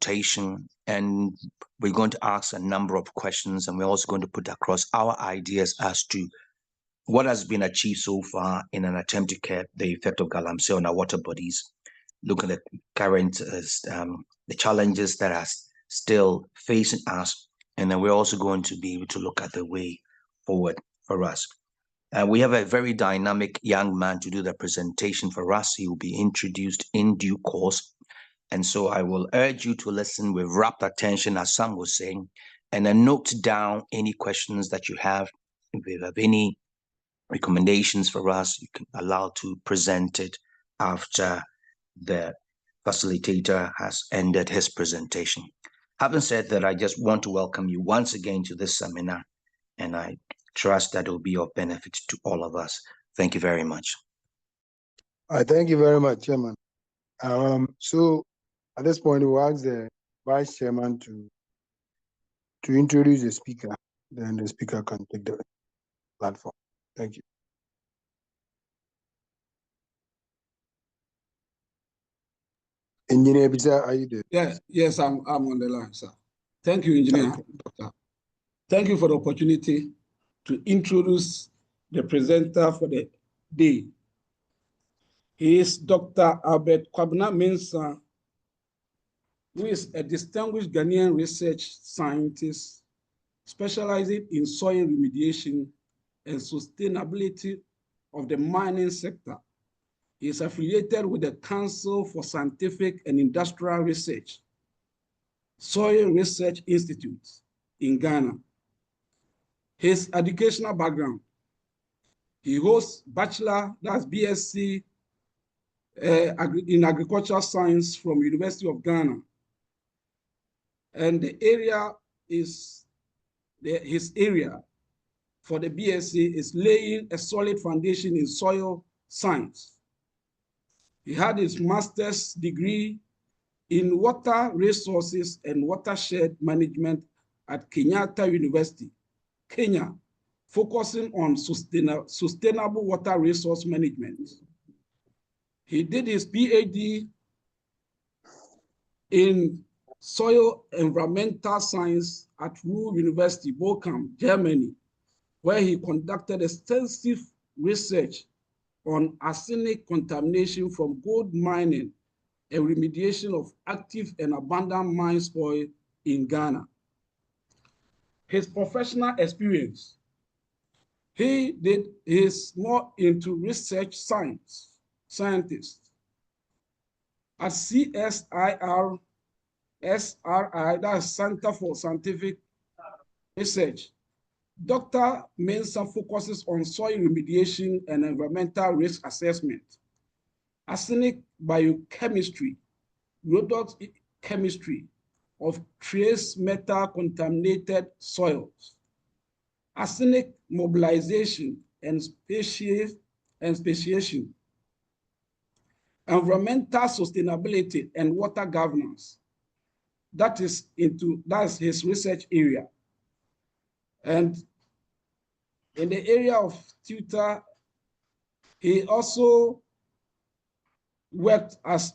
rotation, and we're going to ask a number of questions, and we're also going to put across our ideas as to what has been achieved so far in an attempt to curb the effect of Galamsey on our water bodies, look at the current the challenges that are still facing us, and then we're also going to be able to look at the way forward for us. We have a very dynamic young man to do the presentation for us. He will be introduced in due course. And so I will urge you to listen with rapt attention, as Sam was saying, and then note down any questions that you have. If you have any recommendations for us, you can allow to present it after the facilitator has ended his presentation. Having said that, I just want to welcome you once again to this seminar, and I trust that it will be of benefit to all of us. Thank you very much. Thank you very much, Chairman. So at this point, we'll ask the Vice Chairman to introduce the speaker. Then the speaker can take the platform. Thank you. Engineer Bisa, are you there? Yes, I'm on the line, sir. Thank you, Engineer Doctor. Thank you for the opportunity to introduce the presenter for the day. He is Dr. Albert Kobina Mensah, who is a distinguished Ghanaian research scientist specializing in soil remediation and sustainability of the mining sector. He is affiliated with the Council for Scientific and Industrial Research, Soil Research Institute in Ghana. His educational background: he holds bachelor, that's BSc in agricultural science from University of Ghana. And the area is, his area for the BSc is laying a solid foundation in soil science. He had his master's degree in water resources and watershed management at Kenyatta University, Kenya, focusing on sustainable water resource management. He did his PhD in soil environmental science at Ruhr University, Bochum, Germany, where he conducted extensive research on arsenic contamination from gold mining and remediation of active and abandoned mine spoil in Ghana. His professional experience: he is more into research scientist at CSIR, SRI, that's Center for Scientific Research. Dr. Mensah focuses on soil remediation and environmental risk assessment, arsenic biochemistry, product chemistry of trace metal contaminated soils, arsenic mobilization and speciation, environmental sustainability and water governance. That's his research area. And in the area of tutor, he also worked as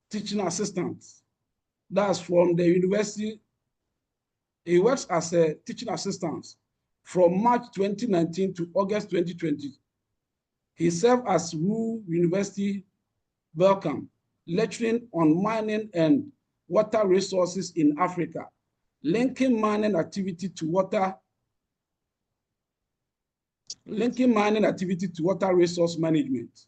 teaching assistant. That's from the university. He works as a teaching assistant from March 2019 to August 2020. He served as Ruhr University, Bochum, lecturing on mining and water resources in Africa, linking mining activity to water resource management.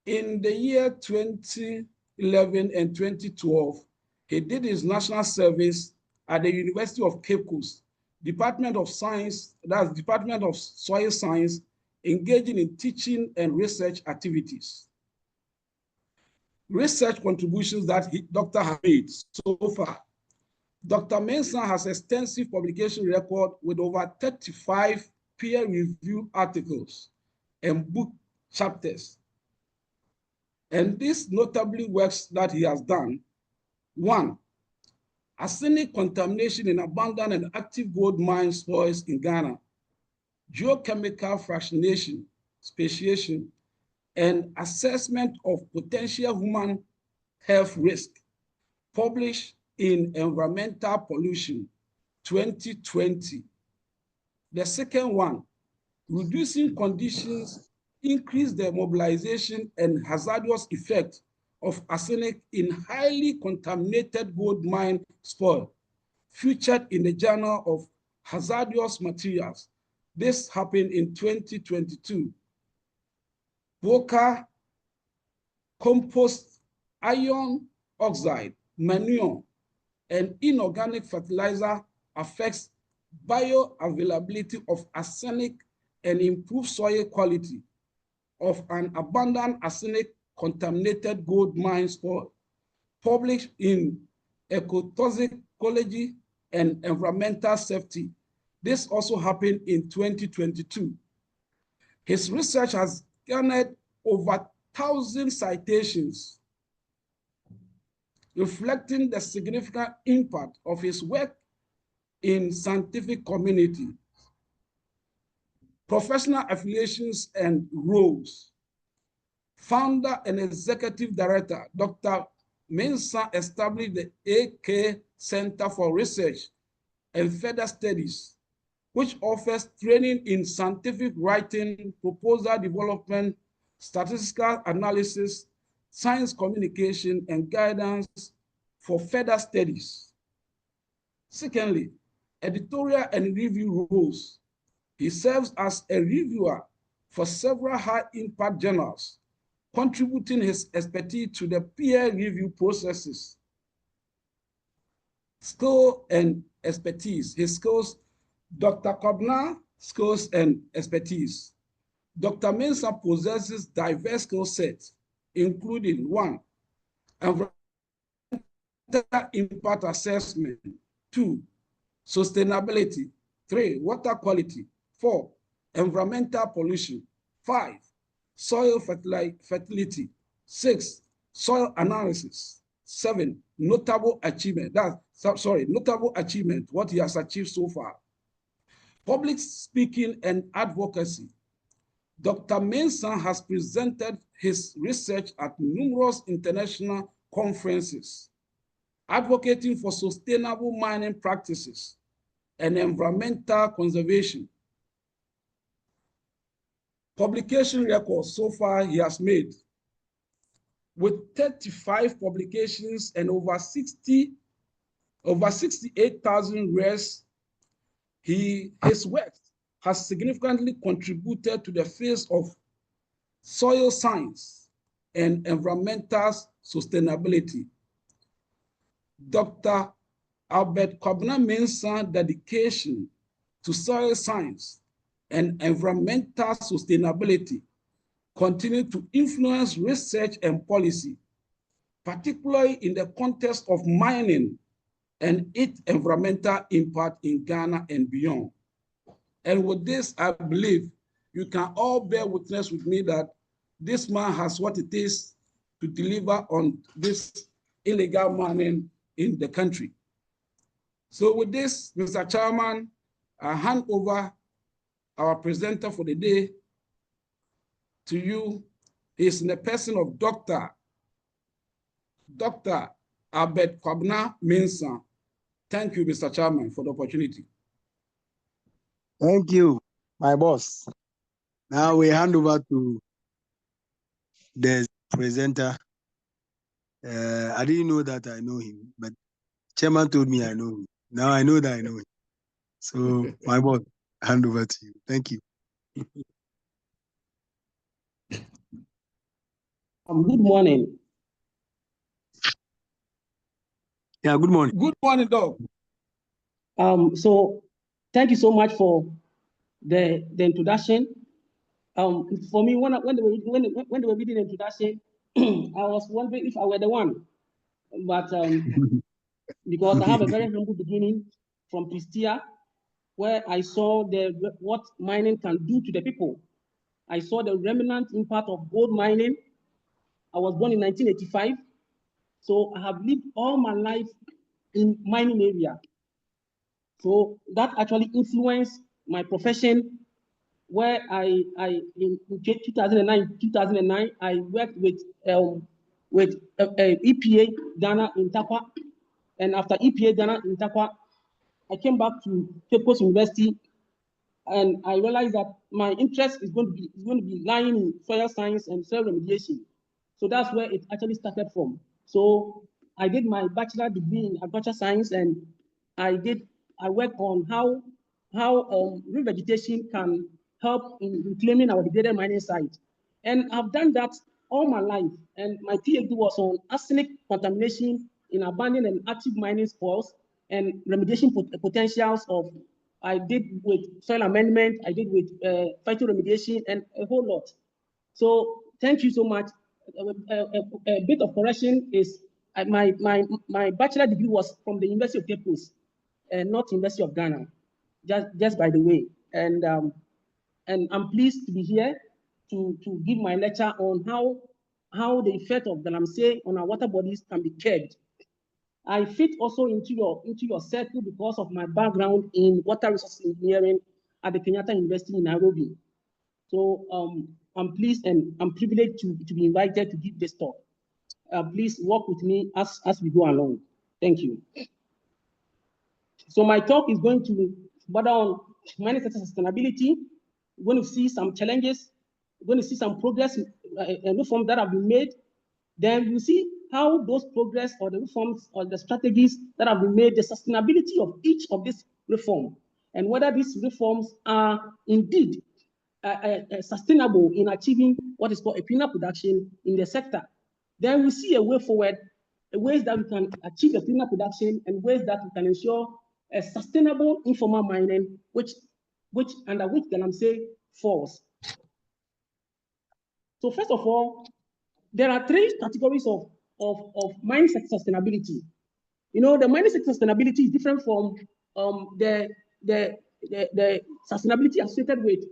In the year 2011 and 2012, he did his national service at the University of Cape Coast, Department of Science, that's Department of Soil Science, engaging in teaching and research activities. Research contributions that Dr. has made so far. Dr. Mensah has extensive publication record with over 35 peer-reviewed articles and book chapters. And these notably works that he has done: 1, arsenic contamination in abandoned and active gold mine spoils in Ghana, geochemical fractionation, speciation, and assessment of potential human health risk, published in Environmental Pollution 2020. The second one, reducing conditions increase the mobilization and hazardous effect of arsenic in highly contaminated gold mine spoil, featured in the Journal of Hazardous Materials. This happened in 2022. Voca compost, iron oxide, manure, and inorganic fertilizer affects bioavailability of arsenic and improve soil quality of an abundant arsenic contaminated gold mine spoil, published in Ecotoxicology and Environmental Safety. This also happened in 2022. His research has garnered over 1,000 citations, reflecting the significant impact of his work in scientific community. Professional affiliations and roles. Founder and executive director, Dr. Mensah established the AK Center for Research and Further Studies, which offers training in scientific writing, proposal development, statistical analysis, science communication, and guidance for further studies. Secondly, editorial and review roles. He serves as a reviewer for several high-impact journals, contributing his expertise to the peer review processes. Skill and expertise. His skills, Dr. Kobina, skills and expertise. Dr. Mensah possesses diverse skill sets, including 1, environmental impact assessment, 2, sustainability, 3, water quality, 4, environmental pollution, 5, soil fertility, 6, soil analysis, 7, notable achievement. Notable achievement, what he has achieved so far. Public speaking and advocacy. Dr. Mensah has presented his research at numerous international conferences, advocating for sustainable mining practices and environmental conservation. Publication records so far he has made, with 35 publications and over 68,000 reads. His work has significantly contributed to the fields of soil science and environmental sustainability. Dr. Kobina Mensah's dedication to soil science and environmental sustainability continue to influence research and policy, particularly in the context of mining and its environmental impact in Ghana and beyond. And with this, I believe you can all bear witness with me that this man has what it is to deliver on this illegal mining in the country. So with this, Mr. Chairman, I hand over our presenter for the day to you. He is in the person of Dr. Kobina Mensah. Thank you, Mr. Chairman, for the opportunity. Thank you, my boss. Now we hand over to the presenter. I didn't know that I know him, but Chairman told me I know him. Now I know that I know him. So my boss, hand over to you. Thank you. Good morning. Yeah, good morning. Good morning, Doc. So thank you so much for the introduction. For me, when they were reading the introduction, I was wondering if I were the one, but because I have a very humble beginning from Pristia, where I saw what mining can do to the people. I saw the remnant impact of gold mining. I was born in 1985, so I have lived all my life in mining area. So that actually influenced my profession, where in 2009, I worked with with EPA Ghana in Takwa. And after EPA Ghana in Takwa, I came back to Cape Coast University, and I realized that my interest is going to be lying in soil science and soil remediation. So that's where it actually started from. So I did my bachelor degree in agriculture science, and I worked on how revegetation can help in reclaiming our degraded mining site. And I've done that all my life. And my PhD was on arsenic contamination in abandoned and active mining spoils and remediation potentials of, I did with soil amendment, I did with phytoremediation, and a whole lot. So thank you so much. A bit of correction is my bachelor degree was from the University of Cape Coast, not University of Ghana, just by the way. And I'm pleased to be here to give my lecture on how the effect of Galamsey on our water bodies can be curbed. I fit also into your circle because of my background in water resources engineering at the Kenyatta University in Nairobi. So I'm pleased and I'm privileged to be invited to give this talk. Please work with me as we go along. Thank you. So my talk is going to border on mining sector sustainability. We're going to see some challenges. We're going to see some progress and reforms that have been made. Then we'll see how those progress or the reforms or the strategies that have been made, the sustainability of each of these reforms, and whether these reforms are indeed sustainable in achieving what is called a cleaner production in the sector. Then we see a way forward, ways that we can achieve a cleaner production and ways that we can ensure a sustainable informal mining, under which Galamsey falls. So first of all, there are three categories of mining sector sustainability. You know, the mining sector sustainability is different from the sustainability associated with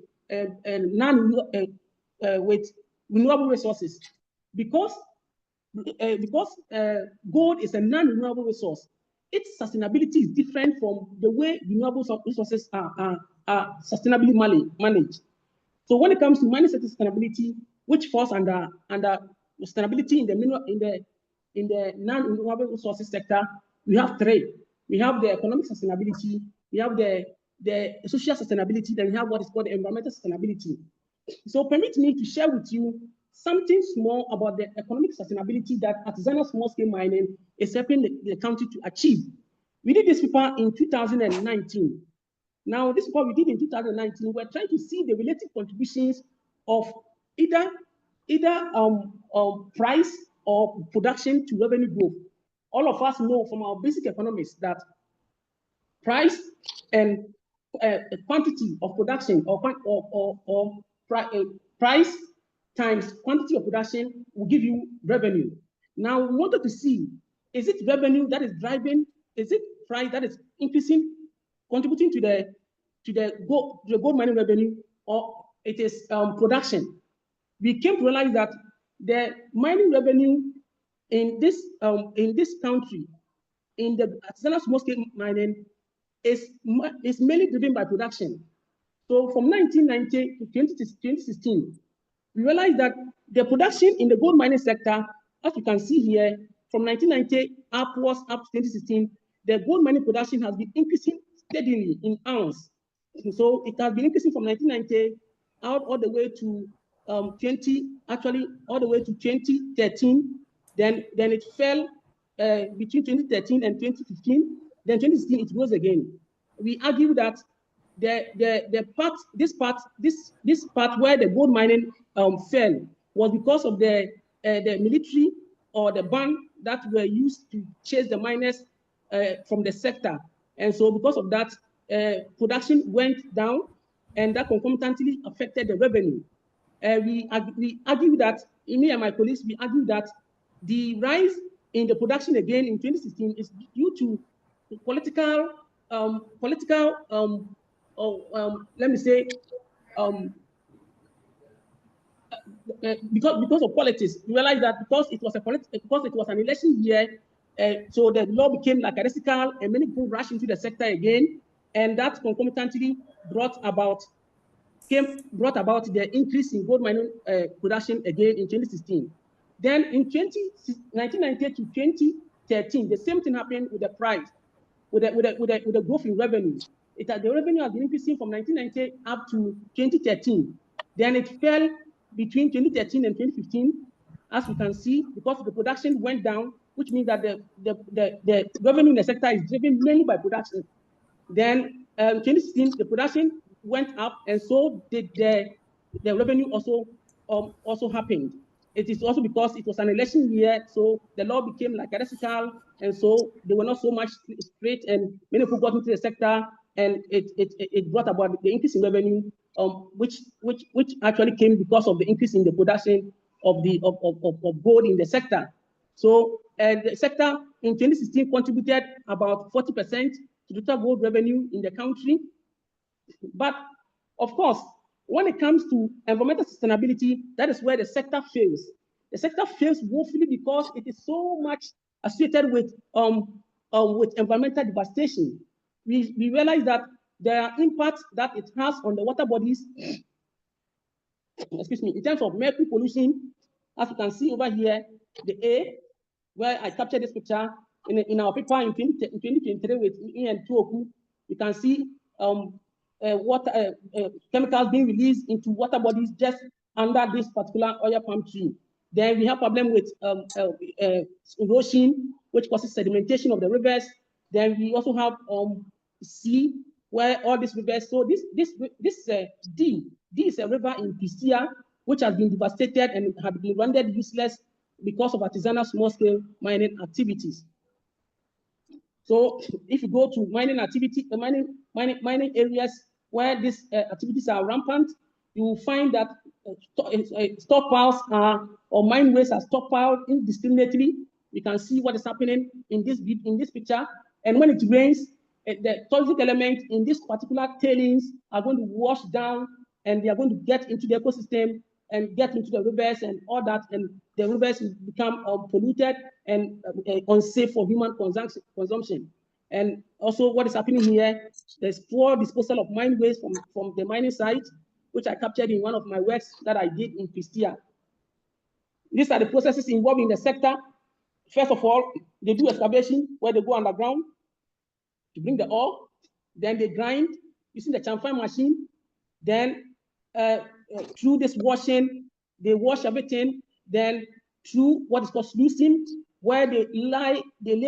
with renewable resources, because gold is a non-renewable resource. Its sustainability is different from the way renewable resources are sustainably managed. So when it comes to mining sector sustainability, which falls under sustainability in the non-renewable resources sector, we have three. We have the economic sustainability, we have the social sustainability, then we have what is called the environmental sustainability. So permit me to share with you something small about the economic sustainability that artisanal small-scale mining is helping the country to achieve. We did this paper in 2019. Now, this paper we did in 2019, we're trying to see the relative contributions of either price or production to revenue growth. All of us know from our basic economics that price and quantity of production or price times quantity of production will give you revenue. Now, we wanted to see, is it revenue that is driving, is it price that is increasing, contributing to the gold mining revenue, or it is production? We came to realize that the mining revenue in this country, in the artisanal small-scale mining, is mainly driven by production. So from 1990 to 2016, we realized that the production in the gold mining sector, as you can see here, from 1990 upwards up to 2016, the gold mining production has been increasing steadily in ounce. So it has been increasing from 1990 out all the way to all the way to 2013. Then it fell between 2013 and 2015. Then 2016 it rose again. We argue that this part where the gold mining fell was because of the military or the ban that were used to chase the miners from the sector. And so because of that, production went down, and that concomitantly affected the revenue. We argue that, me and my colleagues, we argue that the rise in the production again in 2016 is due to political, let me say, because of politics. We realized that because it was an election year, so the law became lackadaisical, and many people rushed into the sector again, and that concomitantly brought about the increase in gold mining production again in 2016. Then in 1998 to 2013, the same thing happened with the price, with the growth in revenue. The revenue has been increasing from 1998 up to 2013. Then it fell between 2013 and 2015, as we can see, because the production went down, which means that the revenue in the sector is driven mainly by production. Then 2016, the production went up, and so did the revenue also happened. It is also because it was an election year, so the law became like heretical, and so they were not so much straight, and many people got into the sector, and it brought about the increase in revenue, which actually came because of the increase in the production of gold in the sector. So the sector in 2016 contributed about 40% to total gold revenue in the country. But of course, when it comes to environmental sustainability, that is where the sector fails. The sector fails woefully because it is so much associated with environmental devastation. We realize that there are impacts that it has on the water bodies, excuse me, in terms of mercury pollution. As you can see over here, the A, where I captured this picture in our paper in 2023 with Ian Tuoku, you can see water chemicals being released into water bodies just under this particular oil palm tree. Then we have problem with erosion, which causes sedimentation of the rivers. Then we also have C, where all these rivers. So this D is a river in Pistia, which has been devastated and had been rendered useless because of artisanal small-scale mining activities. So if you go to mining activity, mining areas where these activities are rampant, you will find that stockpiles or mine waste are stockpiled indiscriminately. You can see what is happening in this picture. And when it rains, the toxic elements in this particular tailings are going to wash down, and they are going to get into the ecosystem and get into the rivers and all that, and the rivers will become polluted and unsafe for human consumption. And also what is happening here, there's poor disposal of mine waste from the mining site, which I captured in one of my works that I did in Pistia. These are the processes involved in the sector. First of all, they do excavation where they go underground to bring the ore. Then they grind using the chamfer machine. Then through this washing, they wash everything. Then through what is called sluicing, where they lay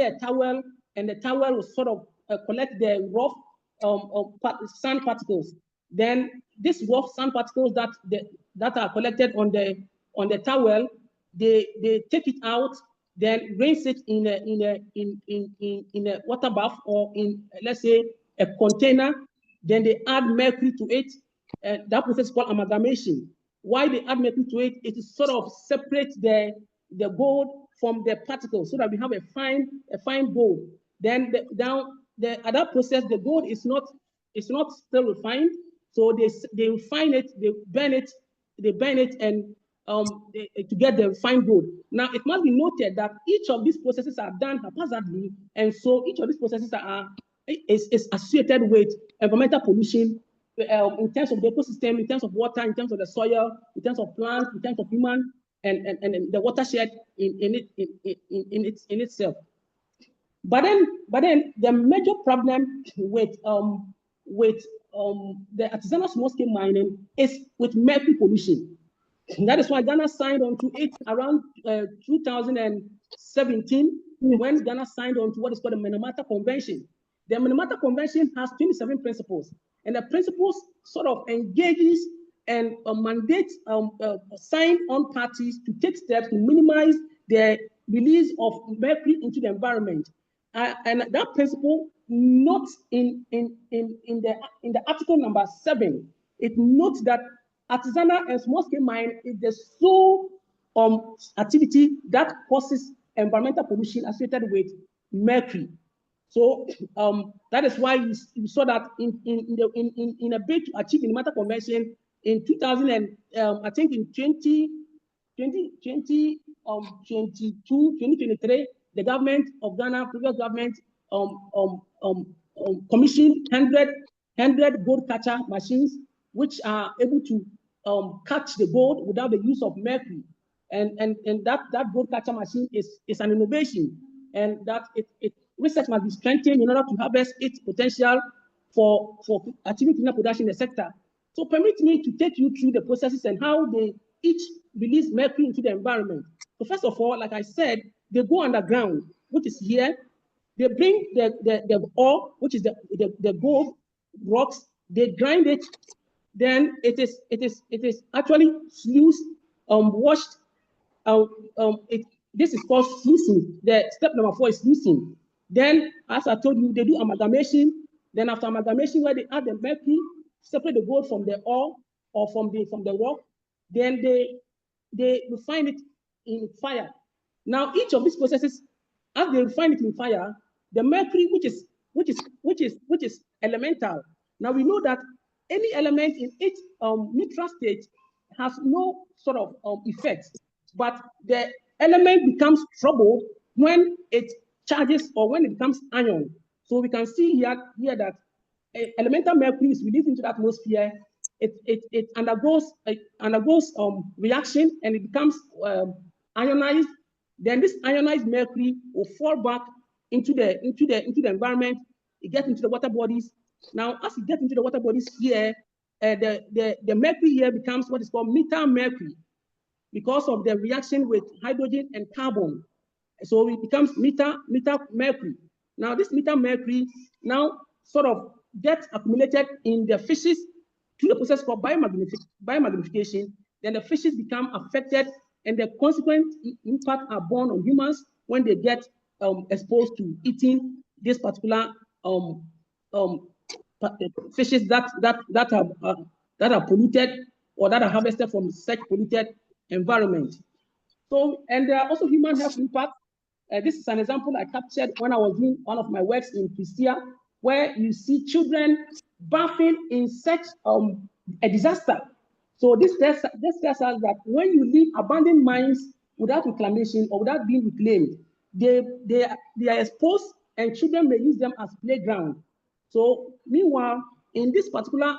a towel, and the towel will sort of collect the rough sand particles. Then these rough sand particles that are collected on the towel, they take it out, then rinse it in a water bath, or in, let's say, a container. Then they add mercury to it. That process is called amalgamation. Why they add mercury to it? It is sort of separate the gold from the particles, so that we have a fine gold. Then at that process, the gold is not still refined. So they refine it, they burn it, and to get the fine gold. Now, it must be noted that each of these processes are done haphazardly, and so each of these processes is associated with environmental pollution in terms of the ecosystem, in terms of water, in terms of the soil, in terms of plants, in terms of human, and the watershed in itself. But then the major problem with the artisanal small-scale mining is with mercury pollution. And that is why Ghana signed on to it around 2017, when Ghana signed on to what is called the Minamata Convention. The Minamata Convention has 27 principles, and the principles sort of engages and mandates signed-on parties to take steps to minimize the release of mercury into the environment. And that principle notes in the article number 7, it notes that artisanal and small-scale mining is the sole activity that causes environmental pollution associated with mercury. So that is why you saw that in a bid to achieve the Minamata Convention in 2023, the government of Ghana, previous government, commissioned 100 gold catcher machines, which are able to catch the gold without the use of mercury. and that gold catcher machine is an innovation, and that research must be strengthened in order to harvest its potential for achieving cleaner production in the sector. So permit me to take you through the processes and how they each release mercury into the environment. So first of all, like I said, they go underground, which is here. They bring the ore, which is the gold rocks. They grind it. Then it is actually sluiced, washed. This is called sluicing. The step number 4 is sluicing. Then, as I told you, they do amalgamation. Then after amalgamation, where they add the mercury, separate the gold from the ore or from the rock. Then they refine it in fire. Now, each of these processes, as they refine it in fire, the mercury, which is elemental. Now we know that any element in its neutral state has no sort of effect, but the element becomes troubled when it charges or when it becomes ion. So we can see here that elemental mercury is released into the atmosphere. It undergoes reaction and it becomes ionized. Then this ionized mercury will fall back into the environment. It gets into the water bodies. Now, as it gets into the water bodies here, the mercury here becomes what is called methyl mercury because of the reaction with hydrogen and carbon. So it becomes methyl mercury. Now, this methyl mercury now sort of gets accumulated in the fishes through the process called biomagnification. Then the fishes become affected, and the consequent impact are borne on humans when they get exposed to eating this particular fishes that are polluted or that are harvested from such polluted environment. So, and there are also human health impacts. This is an example I captured when I was doing one of my works in Pristia, where you see children bathing in such a disaster. So this tells us that when you leave abandoned mines without reclamation or without being reclaimed, they are exposed, and children may use them as playground. So meanwhile, in this particular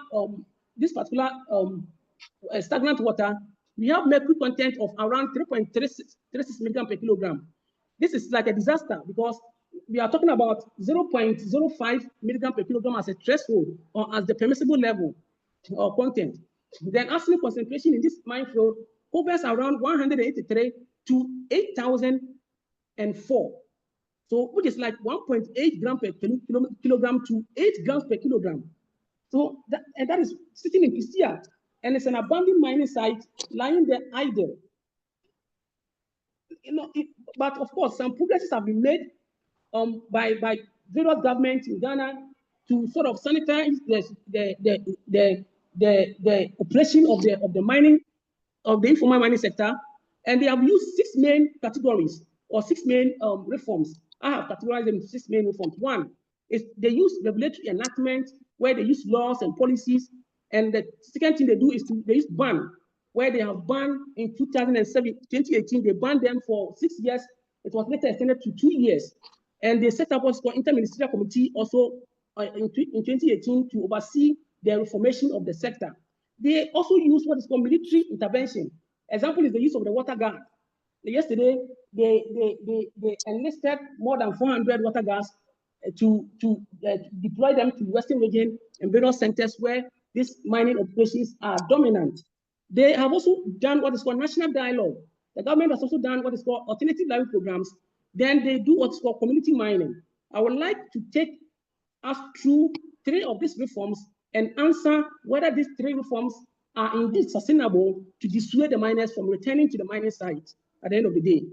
stagnant water, we have mercury content of around 3.36 milligram per kilogram. This is like a disaster because we are talking about 0.05 milligram per kilogram as a threshold or as the permissible level or content. Then arsenic concentration in this mine flow hovers around 183 to 8,004. So which is like 1.8 gram per kilogram to 8 grams per kilogram. So that is sitting in Pristia, and it's an abandoned mining site lying there idle. But of course, some progresses have been made by various governments in Ghana to sort of sanitize the operation of the mining, of the informal mining sector, and they have used 6 main categories or 6 main reforms. I have categorized them into 6 main reforms. One is they use regulatory enactment, where they use laws and policies, and the second thing they do is they use ban, where they have banned in 2018, they banned them for 6 years. It was later extended to 2 years. And they set up what's called interministerial committee also in 2018 to oversee the reformation of the sector. They also use what is called military intervention. Example is the use of the water guard. Yesterday, they enlisted more than 400 water guards to deploy them to the Western region and various centers where these mining operations are dominant. They have also done what is called national dialogue. The government has also done what is called alternative livelihood programs. Then they do what's called community mining. I would like to take us through 3 of these reforms and answer whether these 3 reforms are indeed sustainable to dissuade the miners from returning to the mining site at the end of the day.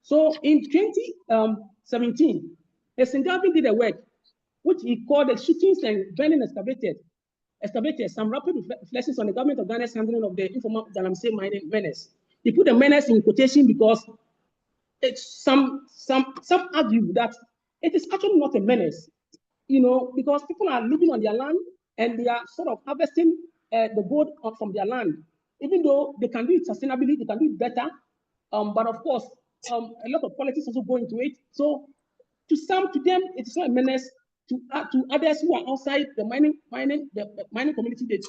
So in 2017, Essendavi did a work which he called the shootings and burning excavated some rapid reflections on the government of Ghana's handling of the informal Galamsey mining menace. He put the menace in quotation because some argue that it is actually not a menace, because people are living on their land and they are sort of harvesting the gold from their land. Even though they can do it sustainably, they can do it better, but of course, a lot of politics also go into it. So to them, it's not a menace. To others who are outside the mining community, they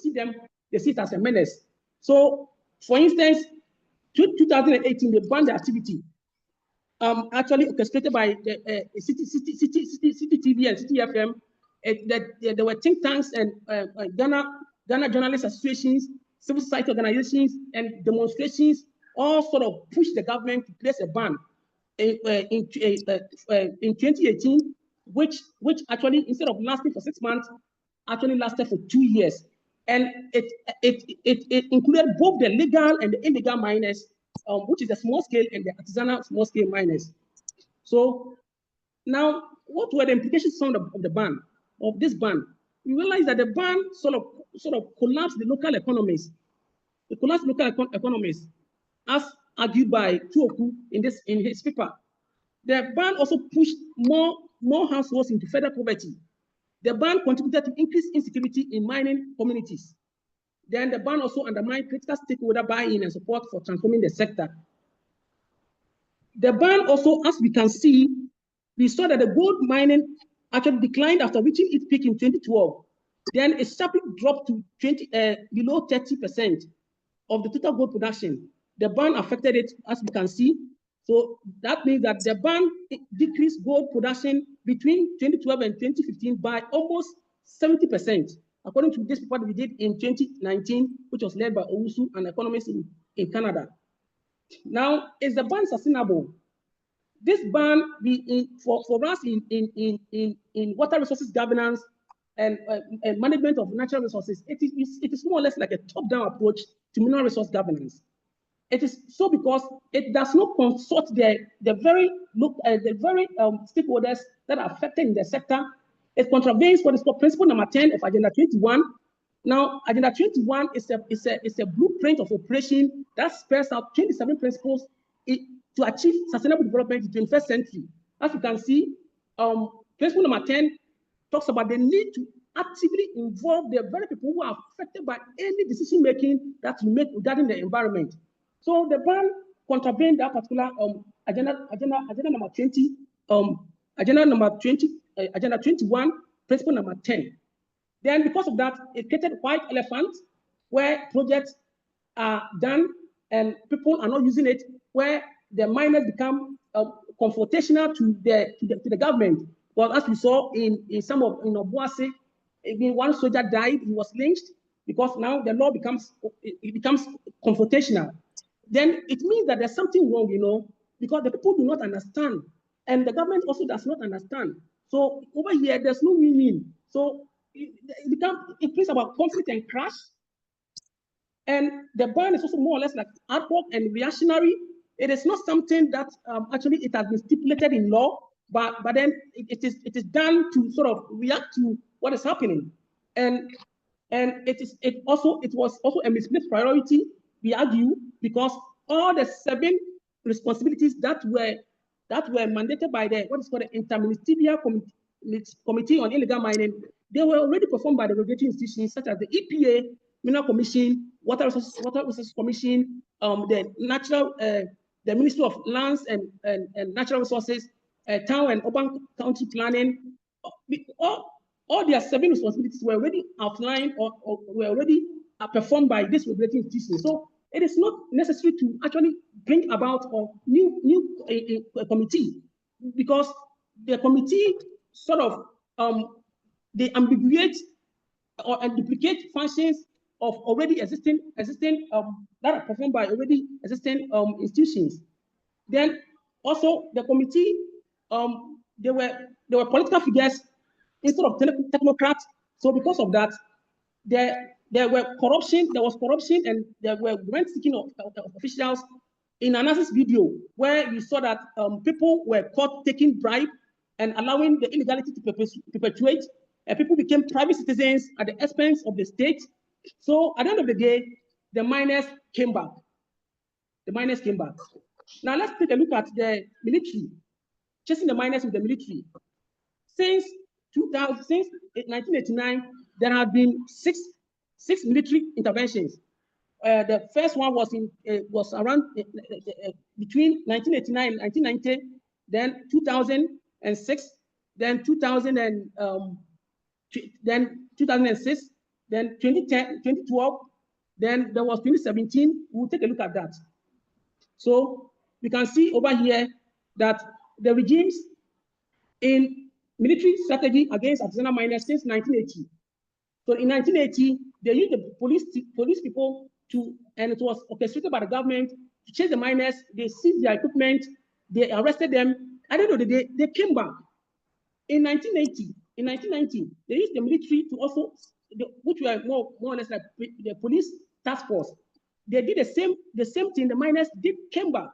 see it as a menace. So, for instance, 2018, they banned the activity. Actually orchestrated by the City TV and City FM. There were think tanks and Ghana journalist associations, civil society organizations, and demonstrations all sort of pushed the government to place a ban in 2018, which actually, instead of lasting for 6 months, actually lasted for 2 years. And it included both the legal and the illegal miners, which is the small scale and the artisanal small scale miners. So now, what were the implications of the ban, of this ban? We realized that the ban sort of collapsed the local economies. It collapsed local economies, as argued by Tuoku in his paper. The ban also pushed more households into further poverty. The ban contributed to increased insecurity in mining communities. Then the ban also undermined critical stakeholder buy-in and support for transforming the sector. The ban also, as we can see, we saw that the gold mining actually declined after reaching its peak in 2012. Then it sharply dropped to below 30% of the total gold production. The ban affected it, as we can see. So that means that the ban decreased gold production between 2012 and 2015 by almost 70%, according to this report we did in 2019, which was led by Owusu, an economist in Canada. Now, is the ban sustainable? This ban, for us in water resources governance and management of natural resources, it is more or less like a top-down approach to mineral resource governance. It is so because it does not consult the very stakeholders that are affected in the sector. It contravenes what is called principle number 10 of Agenda 21. Now, Agenda 21 is a blueprint of operation that spells out 27 principles to achieve sustainable development in the 21st century. As you can see, principle number 10 talks about the need to actively involve the very people who are affected by any decision making that you make regarding the environment. So the ban contravened that particular agenda number 20, agenda 21, principle number 10. Then because of that, it created white elephants where projects are done and people are not using it, where the miners become confrontational to the government. Well, as we saw in some of Obuasi, one soldier died, he was lynched because now the law becomes confrontational. Then it means that there's something wrong, because the people do not understand, and the government also does not understand. So over here, there's no meaning. So it brings about conflict and crash. And the ban is also more or less like ad hoc and reactionary. It is not something that actually it has been stipulated in law, but then it is done to sort of react to what is happening. And it was also a misplaced priority, we argue, because all the 7 responsibilities that were mandated by what is called the Interministerial Committee on Illegal Mining, they were already performed by the regulatory institutions such as the EPA, Mineral Commission, Water Resources Commission, the Ministry of Lands and Natural Resources, Town and Urban County Planning. All their 7 responsibilities were already outlined or were already performed by this regulatory institution. So it is not necessary to actually bring about a new committee, because the committee sort of they ambiguate and duplicate functions of already existing that are performed by already existing institutions. Then also the committee, they were political figures instead of technocrats. So because of that, there was corruption, and there were rent-seeking of officials. In Anas's video, where we saw that people were caught taking bribe and allowing the illegality to perpetuate, and people became private citizens at the expense of the state. So at the end of the day, the miners came back. Now let's take a look at the military, chasing the miners with the military. Since 1989, there have been six military interventions. The first one was around between 1989 and 1990, then 2006, then 2006, then 2010, 2012, then there was 2017. We'll take a look at that. So we can see over here that the regimes in military strategy against artisanal miners since 1980. So in 1980, they used the police people to, and it was orchestrated by the government to chase the miners. They seized their equipment, they arrested them. At the end of the day, they came back. In 1990, they used the military to also, which were more or less like the police task force. They did the same thing. The miners did come back.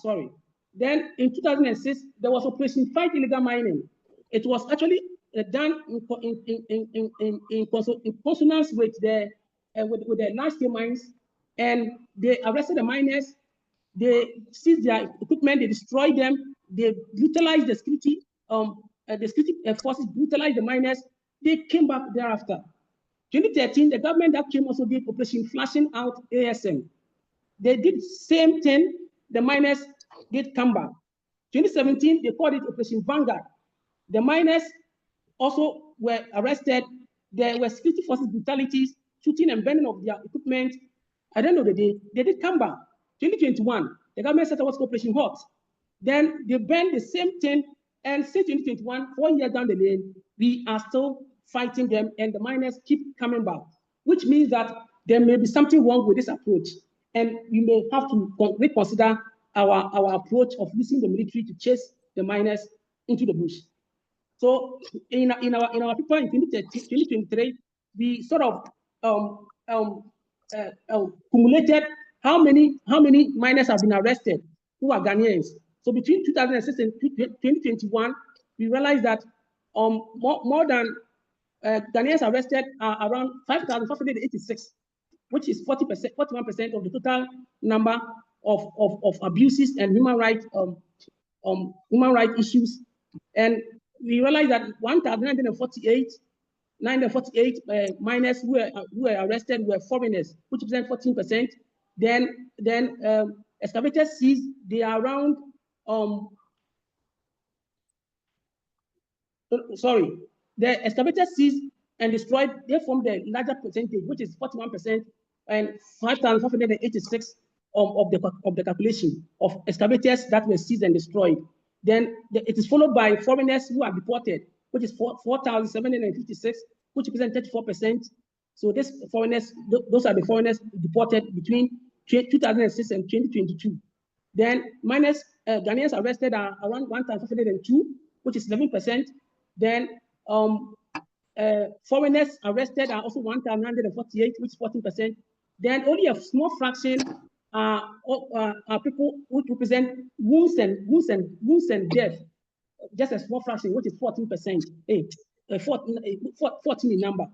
Sorry. Then in 2006, there was Operation Fight Illegal Mining. It was actually done in consonance with the large-scale mines, and they arrested the miners. They seized their equipment. They destroyed them. They brutalized the security. The security forces brutalized the miners. They came back thereafter. 2013, the government that came also did Operation Flashing Out ASM. They did same thing. The miners did come back. 2017, they called it Operation Vanguard. The miners also were arrested. There were security forces brutalities, shooting and burning of their equipment. At the end of the day, they did come back. 2021, the government set up what's called Operation Hot. Then they burned the same thing, and since 2021, 4 years down the lane, we are still fighting them, and the miners keep coming back, which means that there may be something wrong with this approach, and we may have to reconsider our approach of using the military to chase the miners into the bush. So in our paper in 2023, we sort of cumulated how many miners have been arrested who are Ghanaians. So between 2006 and 2021, we realized that more than Ghanaians arrested are around 5,586, which is 41% of the total number of abuses and human rights issues. And we realized that 1,948 miners who were arrested were foreigners, which represent 14%. Then excavators seized, they are around the excavators seized and destroyed, they form the larger percentage, which is 41%, and 5,586 of the calculation of excavators that were seized and destroyed. Then it is followed by foreigners who are deported, which is 4,756, which represent 34%. So these foreigners, those are the foreigners deported between 2006 and 2022. Then minus Ghanaians arrested are around 1,502, which is 11%. Then foreigners arrested are also 1,948, which is 14%. Then only a small fraction are people who represent wounds and death, just a small fraction, which is 14%, 14 in number.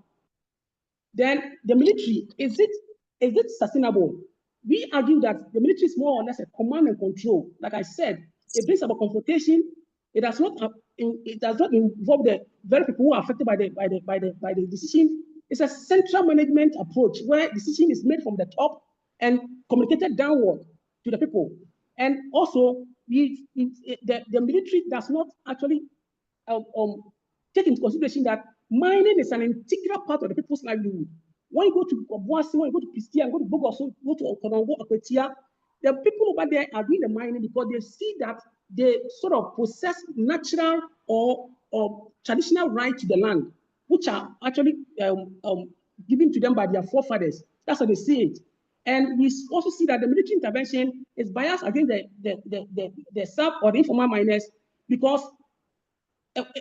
Then the military, is it sustainable? We argue that the military is more or less a command and control. Like I said, it brings about confrontation. It does not involve the very people who are affected by the decision. It's a central management approach where decision is made from the top and communicated downward to the people. And also, the military does not actually take into consideration that mining is an integral part of the people's livelihood. When you go to Obuasi, when you go to Pistia, go to Bogoso, go to Okonongo, Akwetia, the people over there are doing the mining because they see that they sort of possess natural or traditional right to the land, which are actually given to them by their forefathers. That's how they see it. And we also see that the military intervention is biased against the sub or the informal miners because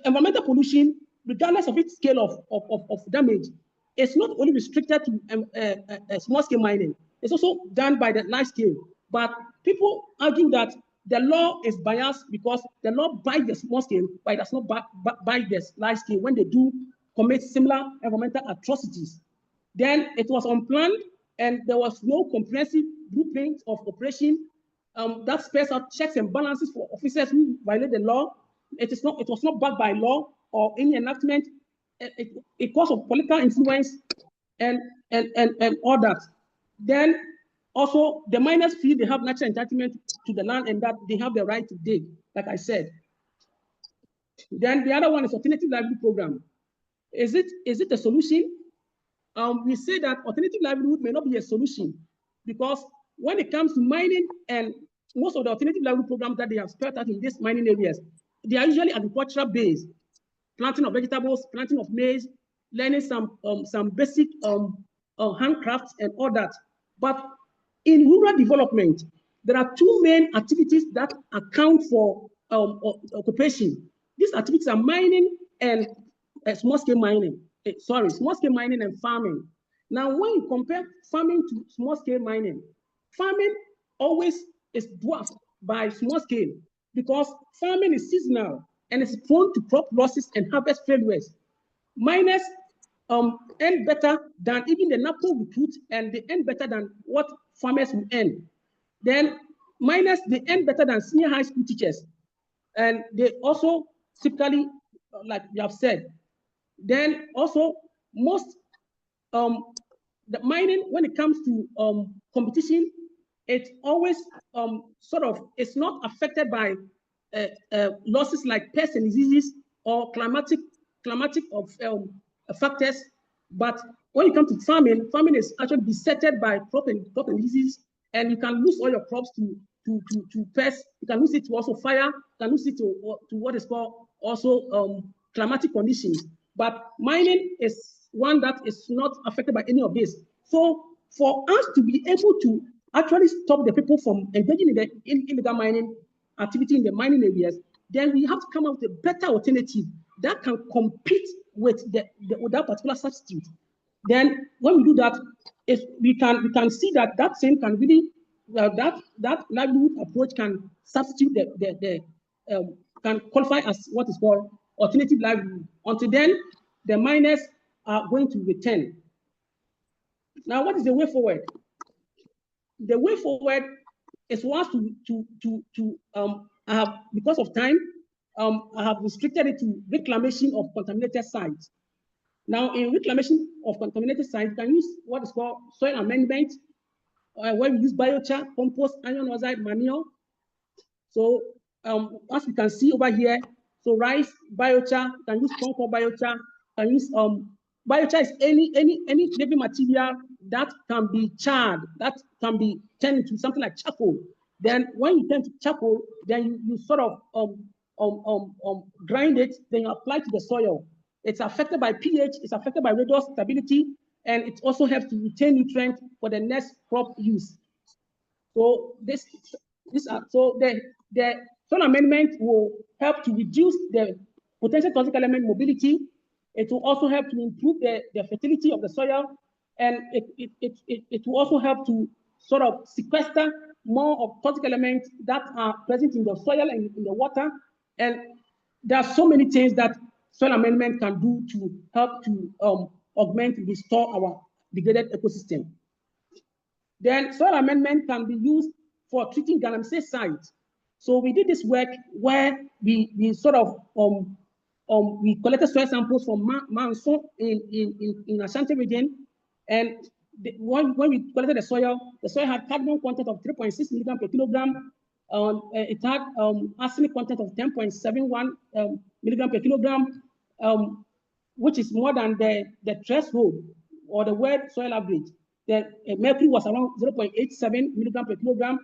environmental pollution, regardless of its scale of damage, is not only restricted to small-scale mining. It's also done by the large scale. But people argue that the law is biased because the law buys the small scale, but it does not buy the large scale when they do commit similar environmental atrocities. Then it was unplanned, and there was no comprehensive blueprint of operation that spells out checks and balances for officers who violate the law. It was not backed by law or any enactment. It caused of political influence and all that. Then also the miners feel they have natural entitlement to the land and that they have the right to dig, like I said. Then the other one is alternative livelihood program. Is it a solution? We say that alternative livelihood may not be a solution because when it comes to mining and most of the alternative livelihood programs that they have spelled out in these mining areas, they are usually agricultural based, planting of vegetables, planting of maize, learning some basic handcrafts and all that. But in rural development, there are two main activities that account for occupation. These activities are mining and small-scale mining. Small-scale mining and farming. Now, when you compare farming to small-scale mining, farming always is dwarfed by small-scale because farming is seasonal and is prone to crop losses and harvest failures. Miners earn better than even the NAPO recruit, and they earn better than what farmers will earn. Then miners, they earn better than senior high school teachers. And they also typically, like you have said, then also most the mining, when it comes to competition, it's always it's not affected by losses like pests and diseases or climatic of factors. But when it comes to farming, farming is actually besetted by crop and diseases, and you can lose all your crops to pests. You can lose it to also fire. You can lose it to what is called also climatic conditions. But mining is one that is not affected by any of this. So for us to be able to actually stop the people from engaging in the illegal mining activity in the mining areas, then we have to come up with a better alternative that can compete with that particular substitute. Then when we do that, if we can see that same can really that livelihood approach can substitute can qualify as what is called alternative livelihood. Until then, the miners are going to return. Now, what is the way forward? The way forward is for us I have, because of time, I have restricted it to reclamation of contaminated sites. Now, in reclamation of contaminated sites, you can use what is called soil amendment, where we use biochar, compost, iron oxide, manure. So, as we can see over here, so rice biochar, you can use concord biochar, you can use biochar is any living material that can be charred, that can be turned into something like charcoal. Then when you turn to charcoal, then you sort of grind it, then you apply to the soil. It's affected by pH, it's affected by redox stability, and it also helps to retain nutrients for the next crop use. So the soil amendment will help to reduce the potential toxic element mobility. It will also help to improve the fertility of the soil, and it will also help to sort of sequester more of toxic elements that are present in the soil and in the water. And there are so many things that soil amendment can do to help to augment, restore our degraded ecosystem. Then soil amendment can be used for treating Galamsey sites. So we did this work where we sort of we collected soil samples from Manson in Ashanti region, and when we collected the soil had carbon content of 3.6 milligram per kilogram. It had arsenic content of 10.71 milligram per kilogram, which is more than the threshold or the world soil average. The mercury was around 0.87 milligram per kilogram.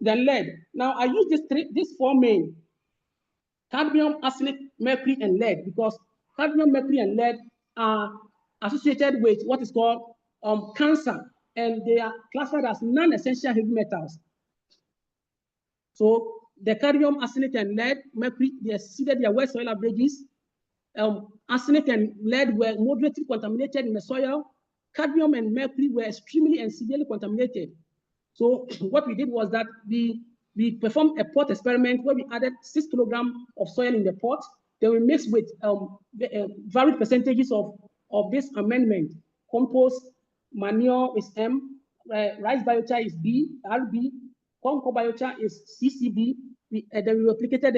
Then lead. Now I use these four main: cadmium, arsenic, mercury, and lead, because cadmium, mercury, and lead are associated with what is called cancer, and they are classified as non-essential heavy metals. So the cadmium, arsenic, and lead, mercury, they exceeded their world soil averages. Arsenic and lead were moderately contaminated in the soil. Cadmium and mercury were extremely and severely contaminated. So what we did was that we performed a pot experiment where we added 6 kilograms of soil in the pot. Then we mixed with varied percentages of this amendment. Compost, manure is M, rice biochar is B, RB, concord biochar is CCB. Then we replicated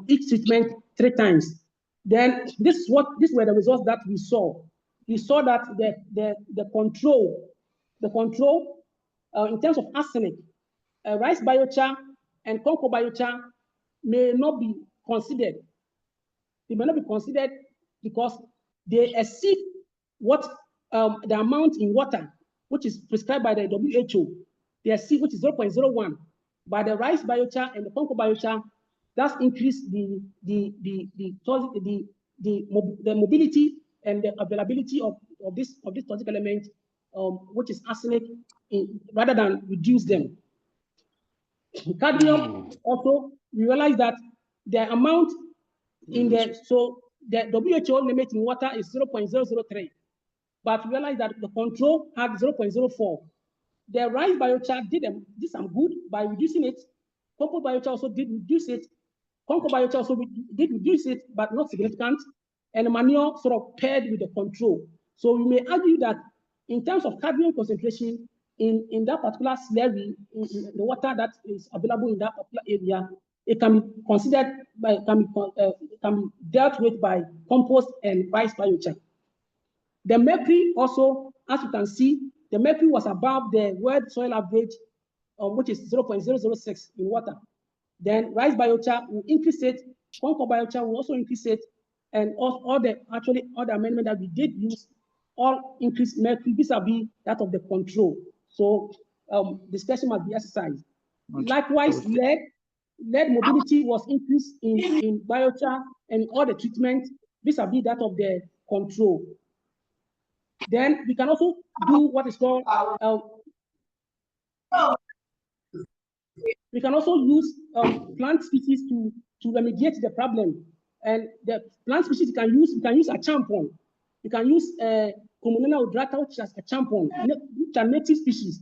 each treatment 3 times. Then these were the results that we saw. We saw that the control in terms of arsenic, rice biochar and concord biochar may not be considered. They may not be considered because they exceed what the amount in water which is prescribed by the WHO, the C, which is 0.01, by the rice biochar and the Congo biochar, that's increased the mobility and the availability of this toxic element, which is arsenic, rather than reduce them. Cadmium, also, we realize that the amount in the WHO limit in water is 0.003, but we realize that the control had 0.04. The rice biochar did some good by reducing it. Cocoa biochar also did reduce it. Congo biochar also did reduce it, but not significant. And manure sort of paired with the control. So we may argue that in terms of cadmium concentration in that particular slurry, in the water that is available in that particular area, it can be considered by, can be dealt with by compost and rice biochar. The mercury also, as you can see, the mercury was above the world soil average, which is 0.006 in water. Then rice biochar will increase it, Congo biochar will also increase it, and all the amendment that we did use all increase mercury vis-a-vis that of the control. So discussion must be exercised. Likewise, lead mobility was increased in biochar and all the treatment vis-a-vis that of the control. Then we can also do what is called we can also use plant species to remediate the problem. And the plant species you can use a champon. You can use Kobina Mensah, which is a champon, which are native species.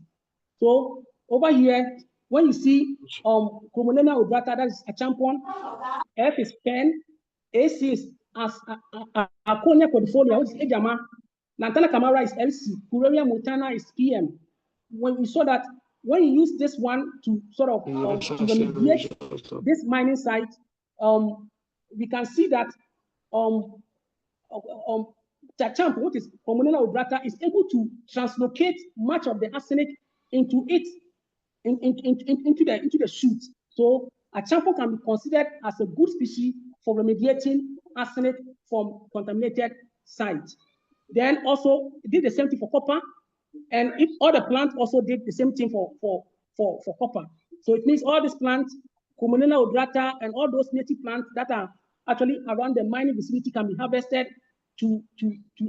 So over here, when you see Kobina Mensah, that is a champon, F is pen, AC is Aconia cordifolia, which is Ejama, Lantana camara is LC, Cureria montana is PM. When we saw that, when you use this one to sort of to remediate this mining site, we can see that Chachamp, what is Kobina Mensah, is able to translocate much of the arsenic into the shoot. So a champion can be considered as a good species for remediating arsenic from contaminated sites. Then also it did the same thing for copper, and if all the plants also did the same thing for copper. So it means all these plants, Kobina Mensah and all those native plants that are actually around the mining vicinity can be harvested to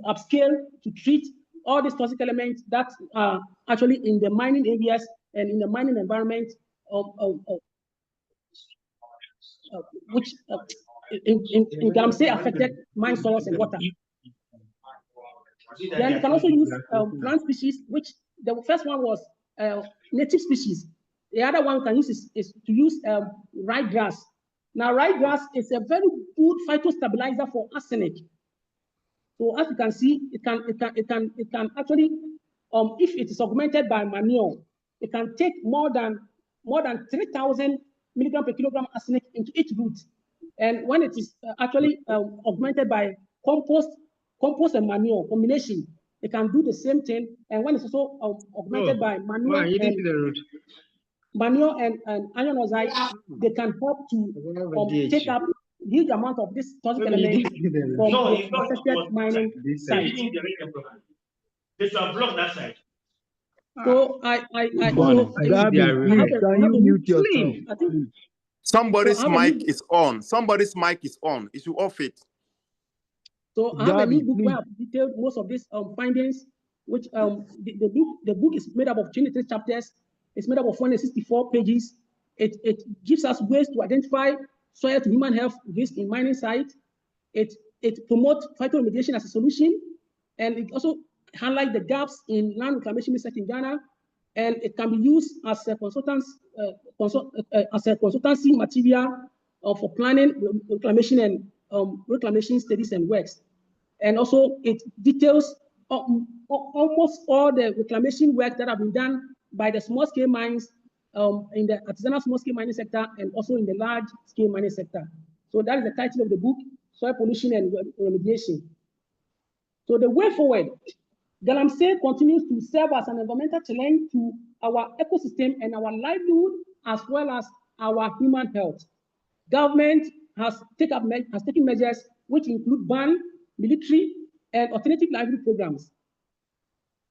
upscale, to treat all these toxic elements that are actually in the mining areas and in the mining environment which in Galamsey affected mine soils and water. Then you can also use plant species, which the first one was native species. The other one you can use is to use ryegrass. Now, ryegrass is a very good phytostabilizer for arsenic. So as you can see, it can actually, if it is augmented by manure, it can take more than 3,000 milligram per kilogram arsenic into each root. And when it is actually augmented by compost and manure combination, it can do the same thing. And when it's also augmented by manure and iron oxide, they can help to take up huge amount of this toxic element from the affected mining site. So Somebody's mic is on. Somebody's mic is on. You should off it. So I have a new book where I've detailed most of these findings, which the book is made up of 23 chapters. It's made up of 164 pages. It gives us ways to identify soil to human health risk in mining sites. It promotes phytoremediation as a solution, and it also highlights the gaps in land reclamation research in Ghana, and it can be used as a consultancy material for planning, reclamation, and reclamation studies and works. And also it details almost all the reclamation work that have been done by the small-scale mines in the artisanal small-scale mining sector and also in the large-scale mining sector. So that is the title of the book, Soil Pollution and Remediation. So the way forward, Galamsey continues to serve as an environmental challenge to our ecosystem and our livelihood, as well as our human health. Government has taken measures which include ban, military, and alternative livelihood programs.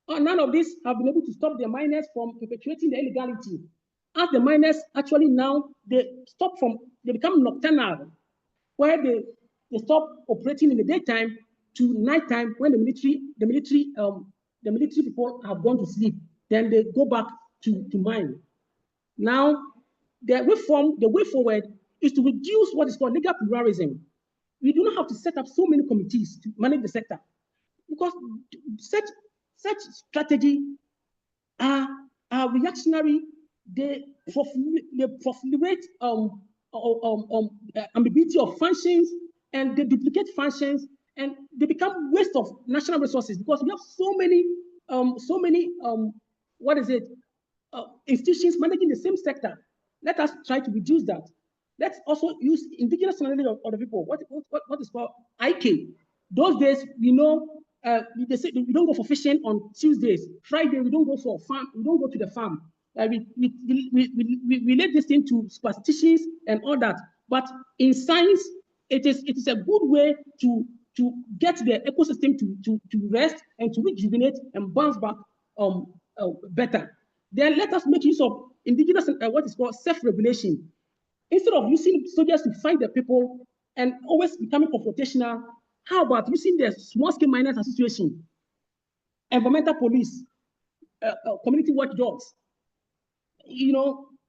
none of these have been able to stop the miners from perpetuating the illegality. As the miners actually now, they become nocturnal, where they stop operating in the daytime to nighttime when the military people have gone to sleep. Then they go back to mine. Now, the way forward is to reduce what is called legal pluralism. We do not have to set up so many committees to manage the sector, because such strategy are reactionary. They proliferate ambiguity of functions, and they duplicate functions, and they become waste of national resources, because we have so many institutions managing the same sector. Let us try to reduce that. Let's also use indigenous knowledge of the people. What is called IK. Those days, we know, they say we don't go for fishing on Tuesdays. Friday, we don't go for farm. We don't go to the farm. We relate this into superstitions and all that. But in science, it is a good way to get the ecosystem to rest and to rejuvenate and bounce back better. Then let us make use of indigenous what is called self-regulation. Instead of using soldiers to fight the people and always becoming confrontational, how about using the small-scale miners association, environmental police, community watchdogs,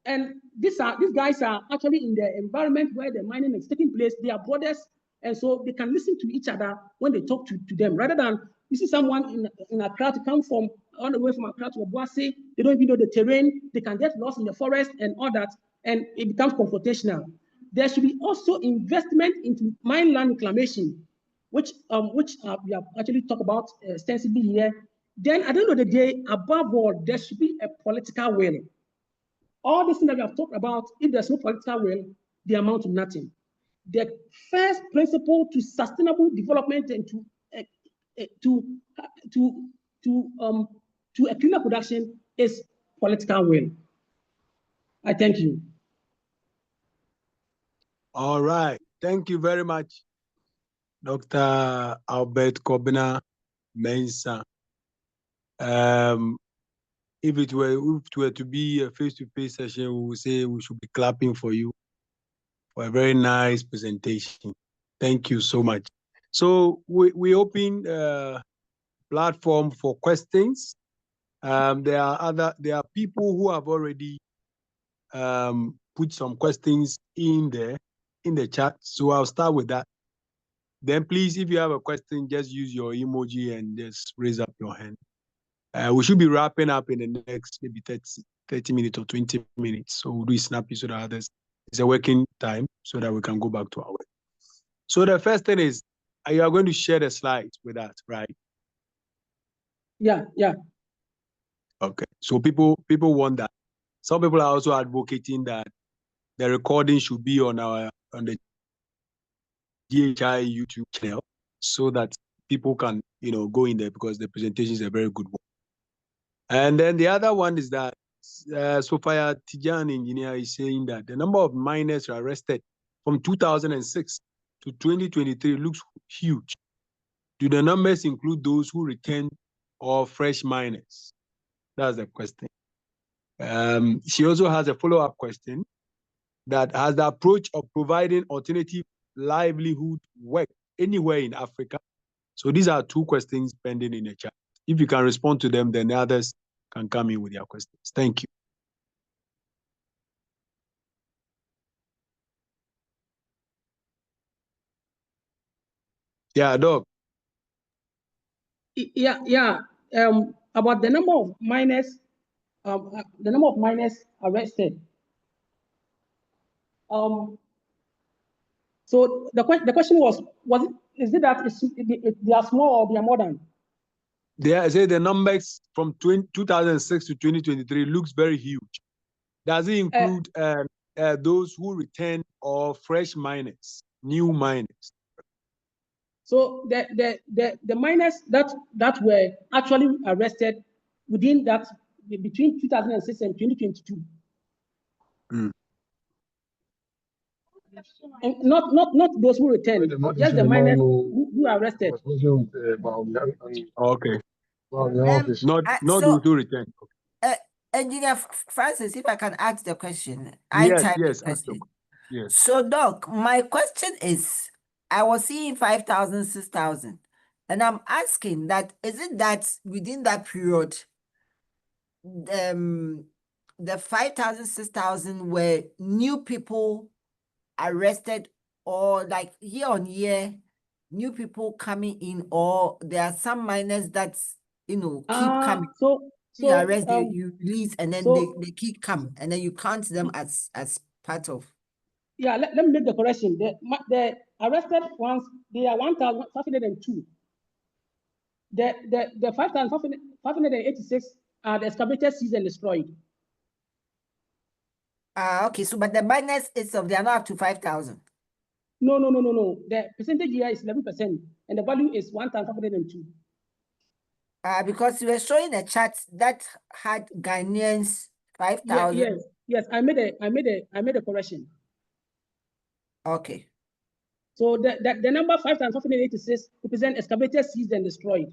and these guys are actually in the environment where the mining is taking place. They are brothers, and so they can listen to each other when they talk to them, rather than you see someone in Accra to come from all the way from Accra to Obuasi. They don't even know the terrain. They can get lost in the forest and all that, and it becomes confrontational. There should be also investment into mine land reclamation, which we have actually talked about extensively here. Then at the end of the day, above all, there should be a political will. All these things that we have talked about, if there's no political will, they amount to nothing. The first principle to sustainable development and to a cleaner production is political will. I thank you. All right. Thank you very much, Dr. Albert Kobina Mensah. If it were to be a face-to-face session, we would say we should be clapping for you for a very nice presentation. Thank you so much. So we open platform for questions. There are people who have already put some questions in the chat. So I'll start with that. Then please, if you have a question, just use your emoji and just raise up your hand. We should be wrapping up in the next maybe 30 minutes or 20 minutes. So we'll do it snappy so that it's a working time so that we can go back to our work. So the first thing is, you are going to share the slides with us, right? Yeah. Okay. So people want that. Some people are also advocating that the recording should be on the GHI YouTube channel so that people can go in there, because the presentation is a very good one. And then the other one is that Sophia Tijan engineer is saying that the number of miners arrested from 2006 to 2023 looks huge. Do the numbers include those who returned or fresh miners? That's the question. She also has a follow-up question that has the approach of providing alternative livelihood work anywhere in Africa. So these are two questions pending in the chat. If you can respond to them, then the others can come in with their questions. Thank you. Yeah, Doc. Yeah. About the number of miners, arrested. So the question was is it that they are small or they are modern? I say the numbers from 2006 to 2023 looks very huge. Does it include those who return or fresh miners, new miners? So the miners that were actually arrested within that between 2006 and 2022. And not those who returned, just the miners who are arrested. Okay. Well, your office. Not so, those who return. Engineer Francis, if I can ask the question, Yes, type yes, the question. yes. So, Doc, my question is, I was seeing 5,000, 6,000, and I'm asking that, is it that within that period, the 5,000, 6,000 were new people arrested, or like year on year, new people coming in, or there are some minors that, keep coming? You arrest, you release, and then they keep coming, and then you count them as part of. Yeah, let me make the correction. The arrested ones, they are 1,502. The 5,586 are the excavated, seized, and destroyed. Okay, so but the minus itself, they are not up to 5,000. No. The percentage here is 11%, and the value is 1,502. Because you were showing a chart that had Ghanaians 5,000. Yes. I made a correction. Okay. So the number 5,586 represent excavated, seized, and destroyed.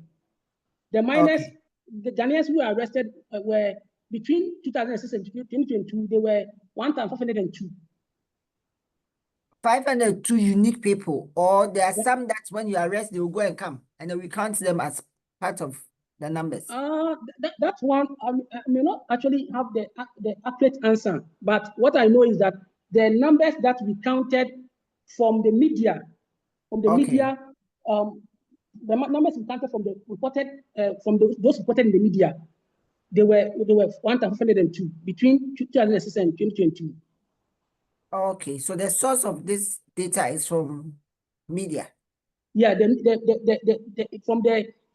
The minus, the Ghanaians who were arrested were between 2006 and 2022. They were 1,502. 502 unique people, or there are some that when you arrest, they will go and come, and then we count them as part of the numbers. That one, I may not actually have the accurate answer, but what I know is that the numbers that we counted from the media, the numbers we counted from the reported, those reported in the media, they were 1,502 between 2006 and 2022. Okay, so the source of this data is from media. Yeah,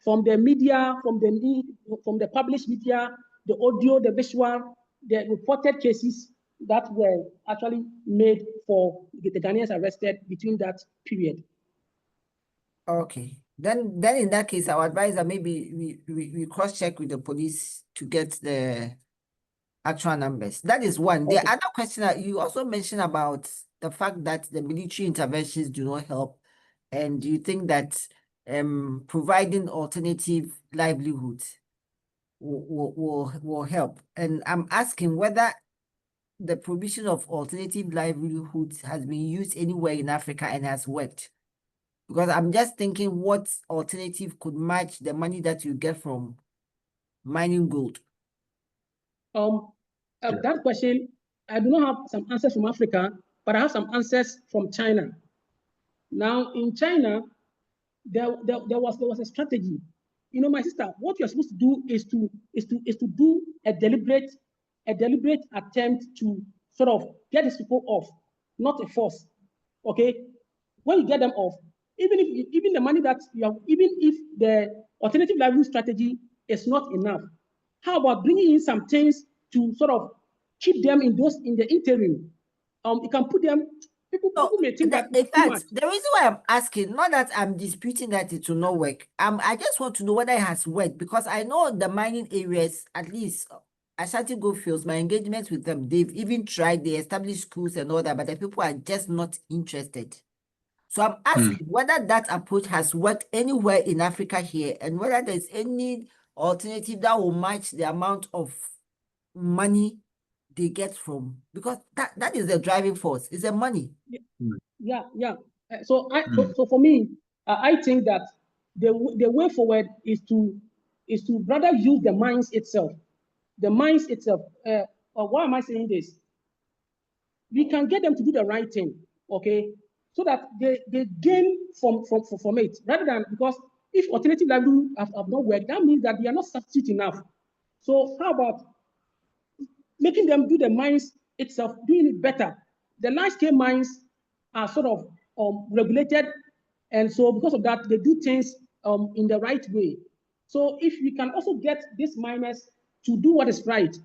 from the media, from the published media, the audio, the visual, the reported cases that were actually made for the Ghanaians arrested between that period. Okay, then in that case, our advisor, maybe we cross-check with the police to get the actual numbers. That is one. The other question that you also mentioned about the fact that the military interventions do not help, and do you think that providing alternative livelihoods will help? And I'm asking whether the provision of alternative livelihoods has been used anywhere in Africa and has worked. Because I'm just thinking what alternative could match the money that you get from mining gold. That question, I do not have some answers from Africa, but I have some answers from China. Now, in China, there was a strategy. My sister, what you're supposed to do is to do a deliberate attempt to sort of get these people off, not a force. Okay, when you get them off, even the money that you have, even if the alternative livelihood strategy is not enough, how about bringing in some things to sort of keep them in the interim? You can put them. People may think that in fact, the reason why I'm asking, not that I'm disputing that it will not work. I just want to know whether it has worked, because I know the mining areas, at least Ashanti Goldfields, my engagements with them, they've even tried, they established schools and all that, but the people are just not interested. So I'm asking whether that approach has worked anywhere in Africa here, and whether there's any alternative that will match the amount of money they get from, because that is the driving force, is the money. Yeah. So for me, I think that the way forward is to rather use the mines itself. The mines itself. Why am I saying this? We can get them to do the right thing, okay, so that they gain from it, rather than, because if alternative livelihood have not worked, that means that they are not substitute enough. So how about making them do the mines itself, doing it better? The large-scale mines are sort of regulated, and so because of that, they do things in the right way. So if we can also get these miners to do what is right,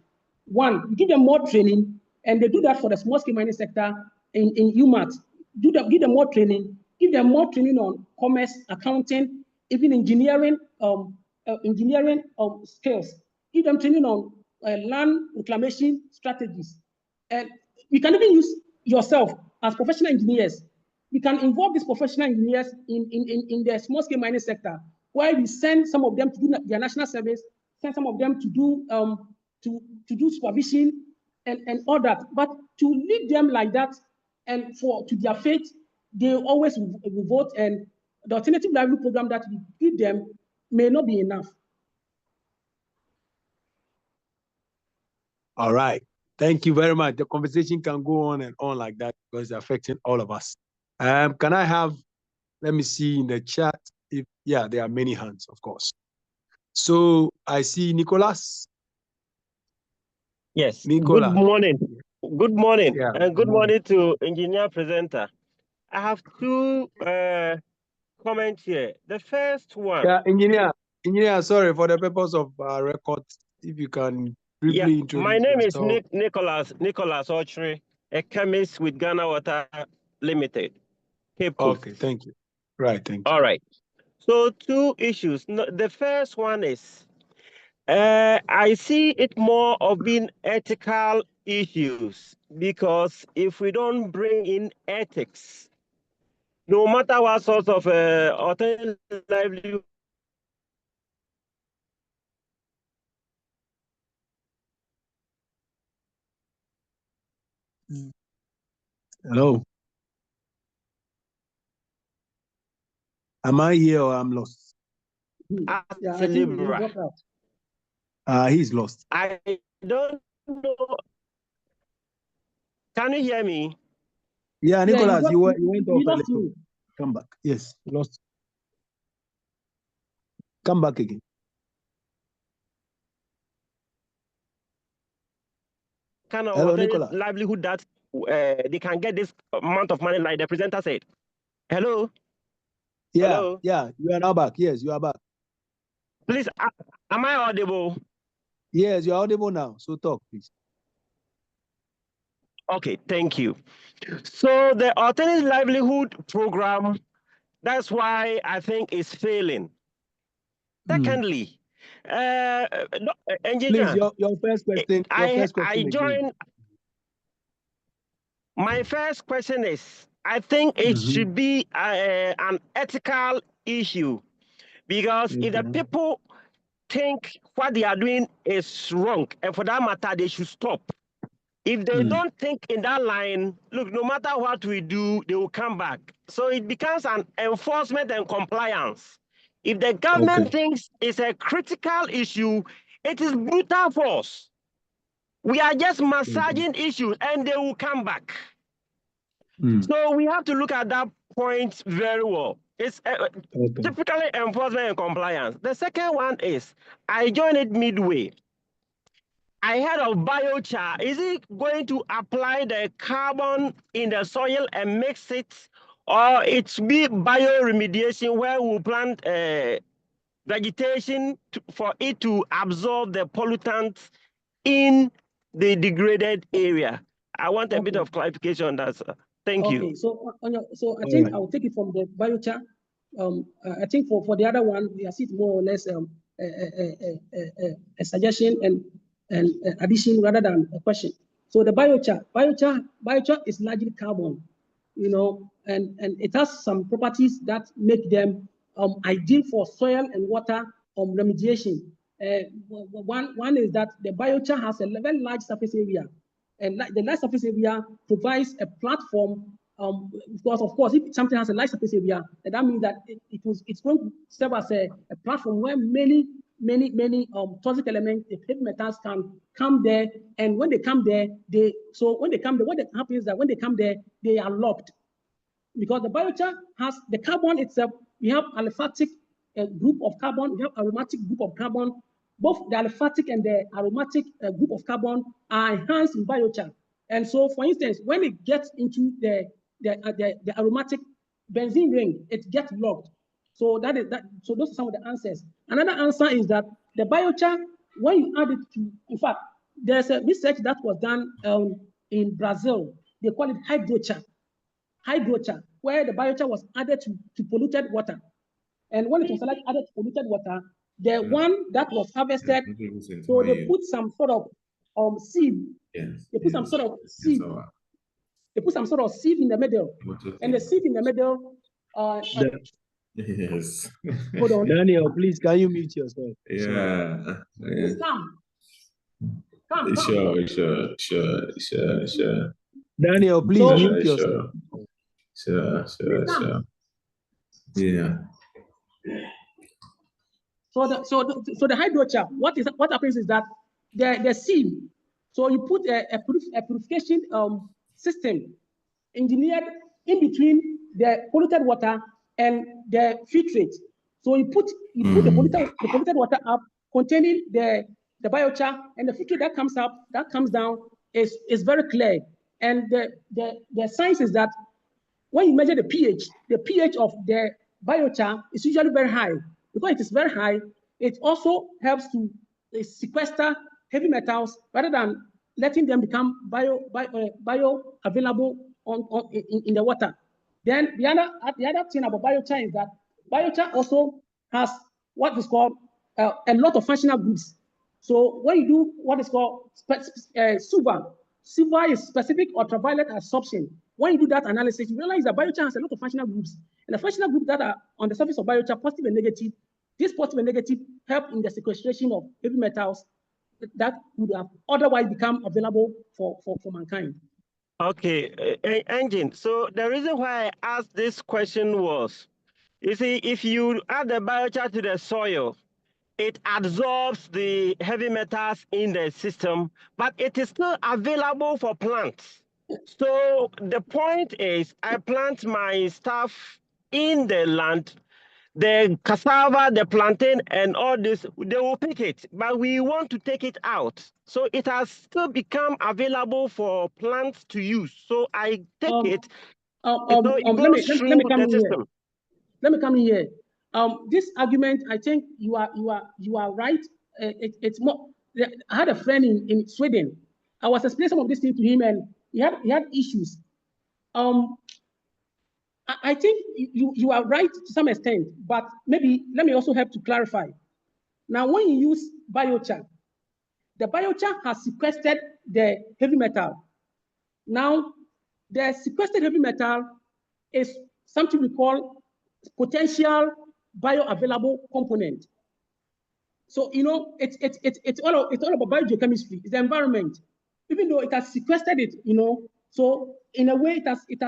one, give them more training, and they do that for the small-scale mining sector in UMAT. Give them more training, give them more training on commerce, accounting, even engineering skills. Give them training on land reclamation strategies. And you can even use yourself as professional engineers. You can involve these professional engineers in the small-scale mining sector. where we send some of them to do their national service, send some of them to do supervision and all that. But to leave them like that and to their fate, they always will vote, and the alternative livelihood program that we give them may not be enough. All right. Thank you very much. The conversation can go on and on like that because it's affecting all of us. Can I have, let me see in the chat if, yeah, there are many hands, of course. So I see Nicholas. Yes. Nicholas. Good morning. Good morning. Yeah. And good morning to engineer presenter. I have two comments here. The first one. Yeah, engineer, sorry, for the purpose of records, if you can briefly introduce my name yourself. is Nicholas Ochre, a chemist with Ghana Water Limited. Cape Coast. Okay, thank you. Right, thank you. All right. So two issues. The first one is, I see it more of being ethical issues, because if we don't bring in ethics, no matter what sort of alternative livelihood. Hello. Am I here or I'm lost? Yeah, I think you broke out. He's lost. I don't know. Can you hear me? Yeah, Nicholas, yeah, you went off a lost little. me. Come back. Yes, lost. Come back again. Kind of Hello, Nicholas. livelihood that they can get this amount of money, like the presenter said. Hello? Yeah, Hello? yeah, you are now back. Yes, you are back. Please, am I audible? Yes, you are audible now. So talk, please. Okay, thank you. So the alternative livelihood program, that's why I think it's failing. Secondly, engineer, please, your first question. I joined. My first question is, I think it should be an ethical issue, because if the people think what they are doing is wrong, and for that matter, they should stop. If they don't think in that line, look, no matter what we do, they will come back. So it becomes an enforcement and compliance. If the government thinks it's a critical issue, it is brutal force. We are just massaging issues and they will come back. So we have to look at that point very well. It's typically enforcement and compliance. The second one is, I joined it midway. I heard of biochar. Is it going to apply the carbon in the soil and mix it, or it's be bioremediation where we plant vegetation for it to absorb the pollutants in the degraded area? I want a bit of clarification on that, sir. Thank you. So I think I'll take it from the biochar. I think for the other one, we see it more or less a suggestion and addition rather than a question. So the biochar is largely carbon, you know, and it has some properties that make them ideal for soil and water remediation. One is that the biochar has a very large surface area, and the large surface area provides a platform. Because of course, if something has a large surface area, that means that it's going to serve as a platform where many toxic elements, the heavy metals, can come there. And when they come there, what happens is that when they come there, they are locked. Because the biochar has the carbon itself. We have aliphatic group of carbon. We have aromatic group of carbon. Both the aliphatic and the aromatic group of carbon are enhanced in biochar. And so, for instance, when it gets into the aromatic benzene ring, it gets locked. So So those are some of the answers. Another answer is that the biochar, when you add it to, in fact, there's a research that was done in Brazil. They call it hydrochar, where the biochar was added to polluted water. And when it was added to polluted water, the one that was harvested, so they put some sort of seed. They put some sort of seed. They put some sort of seed in the middle, and the seed in the middle. Yes. Hold on. Daniel, please, can you mute yourself? Yeah. Please come. Come. Sure. Daniel, please So- mute yourself. Sure. Yeah. So the hydrochar, what happens is that the sieve. So you put a purification system engineered in between the polluted water and the filtrate. So you put the polluted water up containing the biochar, and the filtrate that comes down is very clear. And the science is that when you measure the pH of the biochar is usually very high. Because it is very high, it also helps to sequester heavy metals rather than letting them become bioavailable in the water. Then the other thing about biochar is that biochar also has what is called a lot of functional groups. So when you do what is called SUVA is specific ultraviolet absorption. When you do that analysis, you realize that biochar has a lot of functional groups. And the functional groups that are on the surface of biochar, positive and negative, this positive and negative help in the sequestration of heavy metals that would have otherwise become available for mankind. Okay, Engine. So the reason why I asked this question was, you see, if you add the biochar to the soil, it absorbs the heavy metals in the system, but it is still available for plants. So the point is, I plant my stuff in the land, the cassava, the plantain, and all this, they will pick it, but we want to take it out. So it has still become available for plants to use. So I take it, it goes through the system. Let me come in here. This argument, I think you are right. It's more. I had a friend in Sweden. I was explaining some of these things to him, and he had issues. I think you are right to some extent, but maybe let me also help to clarify. Now, when you use biochar, the biochar has sequestered the heavy metal. Now, the sequestered heavy metal is something we call potential bioavailable component. So it's all about biogeochemistry. It's the environment, even though it has sequestered it. So in a way, it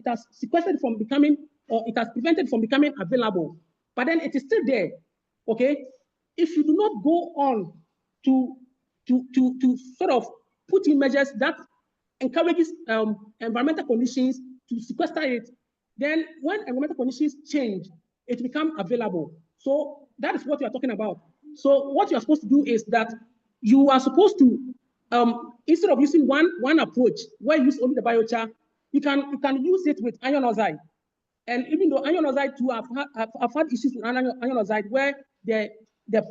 has sequestered from becoming, or it has prevented from becoming available. But then it is still there. Okay, if you do not go on to sort of put in measures that encourages environmental conditions to sequester it, then when environmental conditions change, it becomes available. So that is what you are talking about. So what you are supposed to do is that you are supposed to, instead of using one approach where you use only the biochar, you can use it with iron oxide. And even though iron oxide too have had issues with iron oxide where the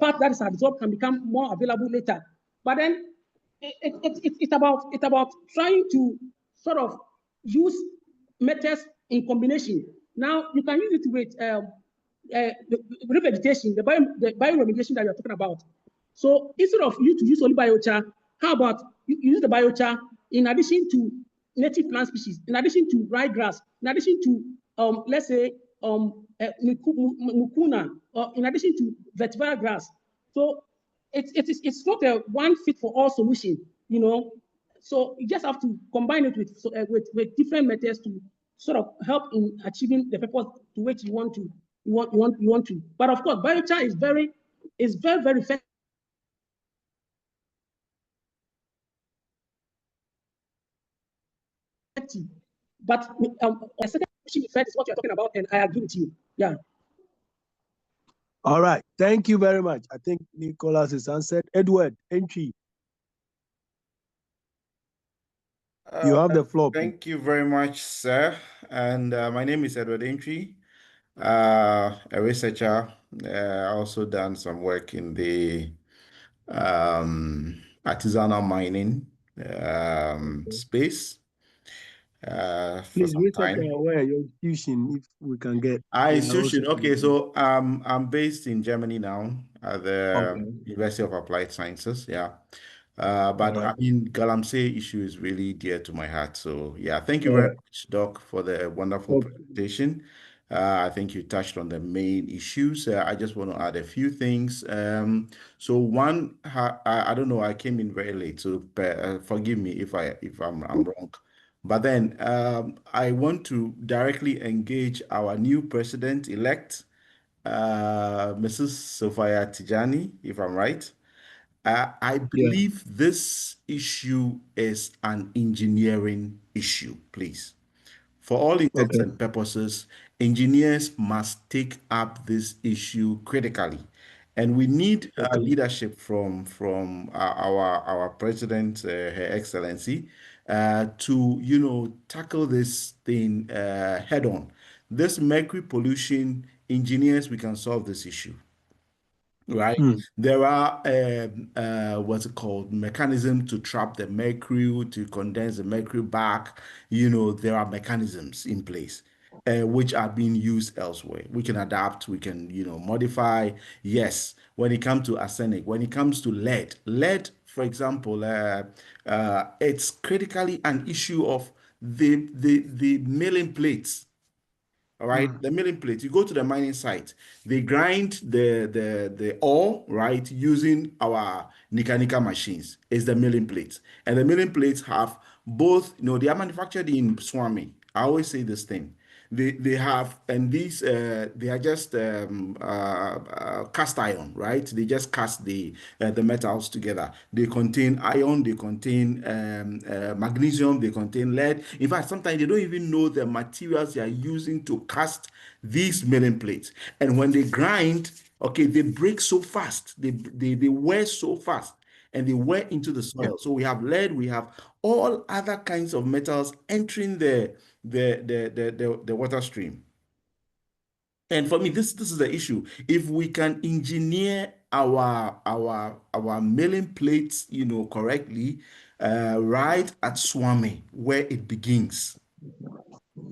part that is absorbed can become more available later. But then it's about trying to sort of use methods in combination. Now you can use it with the revegetation, the bioremediation that you're talking about. So instead of you to use only biochar, how about you use the biochar in addition to native plant species, in addition to ryegrass, in addition to let's say mucuna, or in addition to vetiver grass. So it's not a one fit for all solution, So you just have to combine it with different methods to sort of help in achieving the purpose to which you want to. But of course, biochar is very effective. But a second effect is what you're talking about, and I agree with you. Yeah. All right. Thank you very much. I think Nicholas has answered. Edward, entry. You have the floor. Thank you very much, sir. And my name is Edward Entry, a researcher. Also done some work in the artisanal mining space for Please some time. where your institution, if we can get. Institution. Okay, so I'm based in Germany now at the University of Applied Sciences. Yeah. But I mean, Galamsey issue is really dear to my heart. So yeah, thank you very much, Doc, for the wonderful presentation. I think you touched on the main issues. I just want to add a few things. So one, I don't know, I came in very late, so forgive me if I'm wrong. But then I want to directly engage our new president-elect, Mrs. Sophia Tijani, if I'm right. I Yeah. believe this issue is an engineering issue, please. For all intents Okay. and purposes, engineers must take up this issue critically. And we need Okay. leadership from our president, Her Excellency, to tackle this thing head on. This mercury pollution, engineers, we can solve this issue, right? Mm. There are what's it called, mechanism to trap the mercury, to condense the mercury back. There are mechanisms in place which are being used elsewhere. We can adapt, we can modify. Yes, when it comes to arsenic, when it comes to lead, for example, it's critically an issue of the milling plates. All right, Mm. the milling plate. You go to the mining site. They grind the ore, right, using our Nika machines. It's the milling plates, and the milling plates have both. They are manufactured in Swami. I always say this thing. They have, and these they are just cast iron, right? They just cast the metals together. They contain iron, they contain magnesium, they contain lead. In fact, sometimes they don't even know the materials they are using to cast these milling plates. And when they grind, okay, they break so fast, they wear so fast, and they wear into the soil. So we have lead, we have all other kinds of metals entering the water stream. And for me, this is the issue. If we can engineer our milling plates, correctly, right at Swami, where it begins,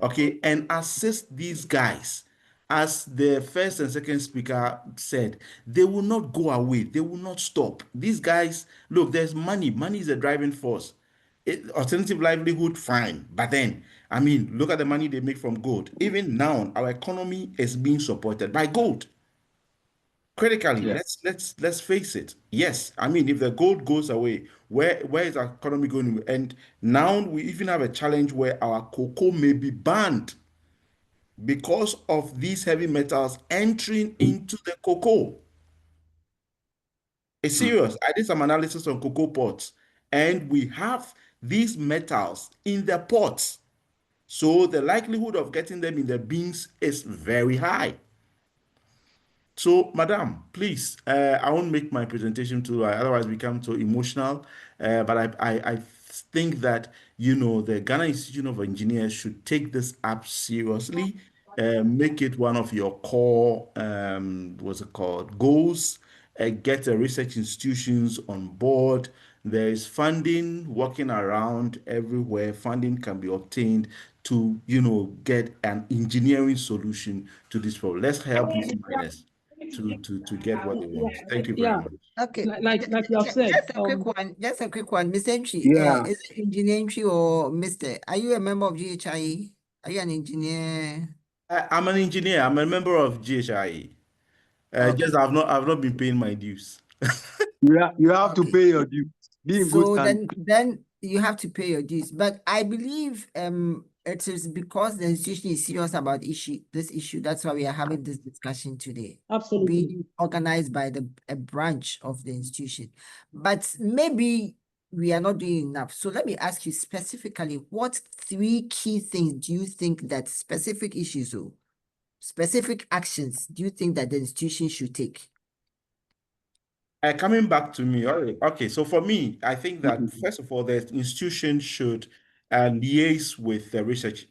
okay, and assist these guys. As the first and second speaker said, they will not go away. They will not stop. These guys, look, there's money. Money is a driving force. Alternative livelihood, fine. But then, I mean, look at the money they make from gold. Even now, our economy is being supported by gold. Critically, Yeah. let's face it. Yes, I mean, if the gold goes away, where is our economy going? And now we even have a challenge where our cocoa may be banned because of these heavy metals entering into the cocoa. It's serious. I did some analysis on cocoa pots, and we have these metals in the pots. So the likelihood of getting them in the beans is very high. So, madam, please, I won't make my presentation too, otherwise we become too emotional. But I think that, the Ghana Institute of Engineers should take this up seriously, make it one of your core, what's it called, goals, get the research institutions on board. There is funding working around everywhere. Funding can be obtained to, get an engineering solution to this problem. Let's help these miners to get what they want. Thank you very Yeah, much. Okay, like you have said, just a quick one. Just a quick one, Mr. Entry. Yeah. Is it engineer entry or Mr.? Are you a member of GHIE? Are you an engineer? I'm an engineer. I'm a member of GHIE. Okay, Just I've not been paying my dues. You have to okay. pay your due. Be in good So stand. then you have to pay your dues. But I believe it is because the institution is serious about this issue. That's why we are having this discussion today, absolutely. being organized by a branch of the institution. But maybe we are not doing enough. So let me ask you specifically, what 3 key things do you think that specific issues or specific actions do you think that the institution should take? Coming back to me, all right. Okay, so for me, I think that first of all, the institution should liaise with the research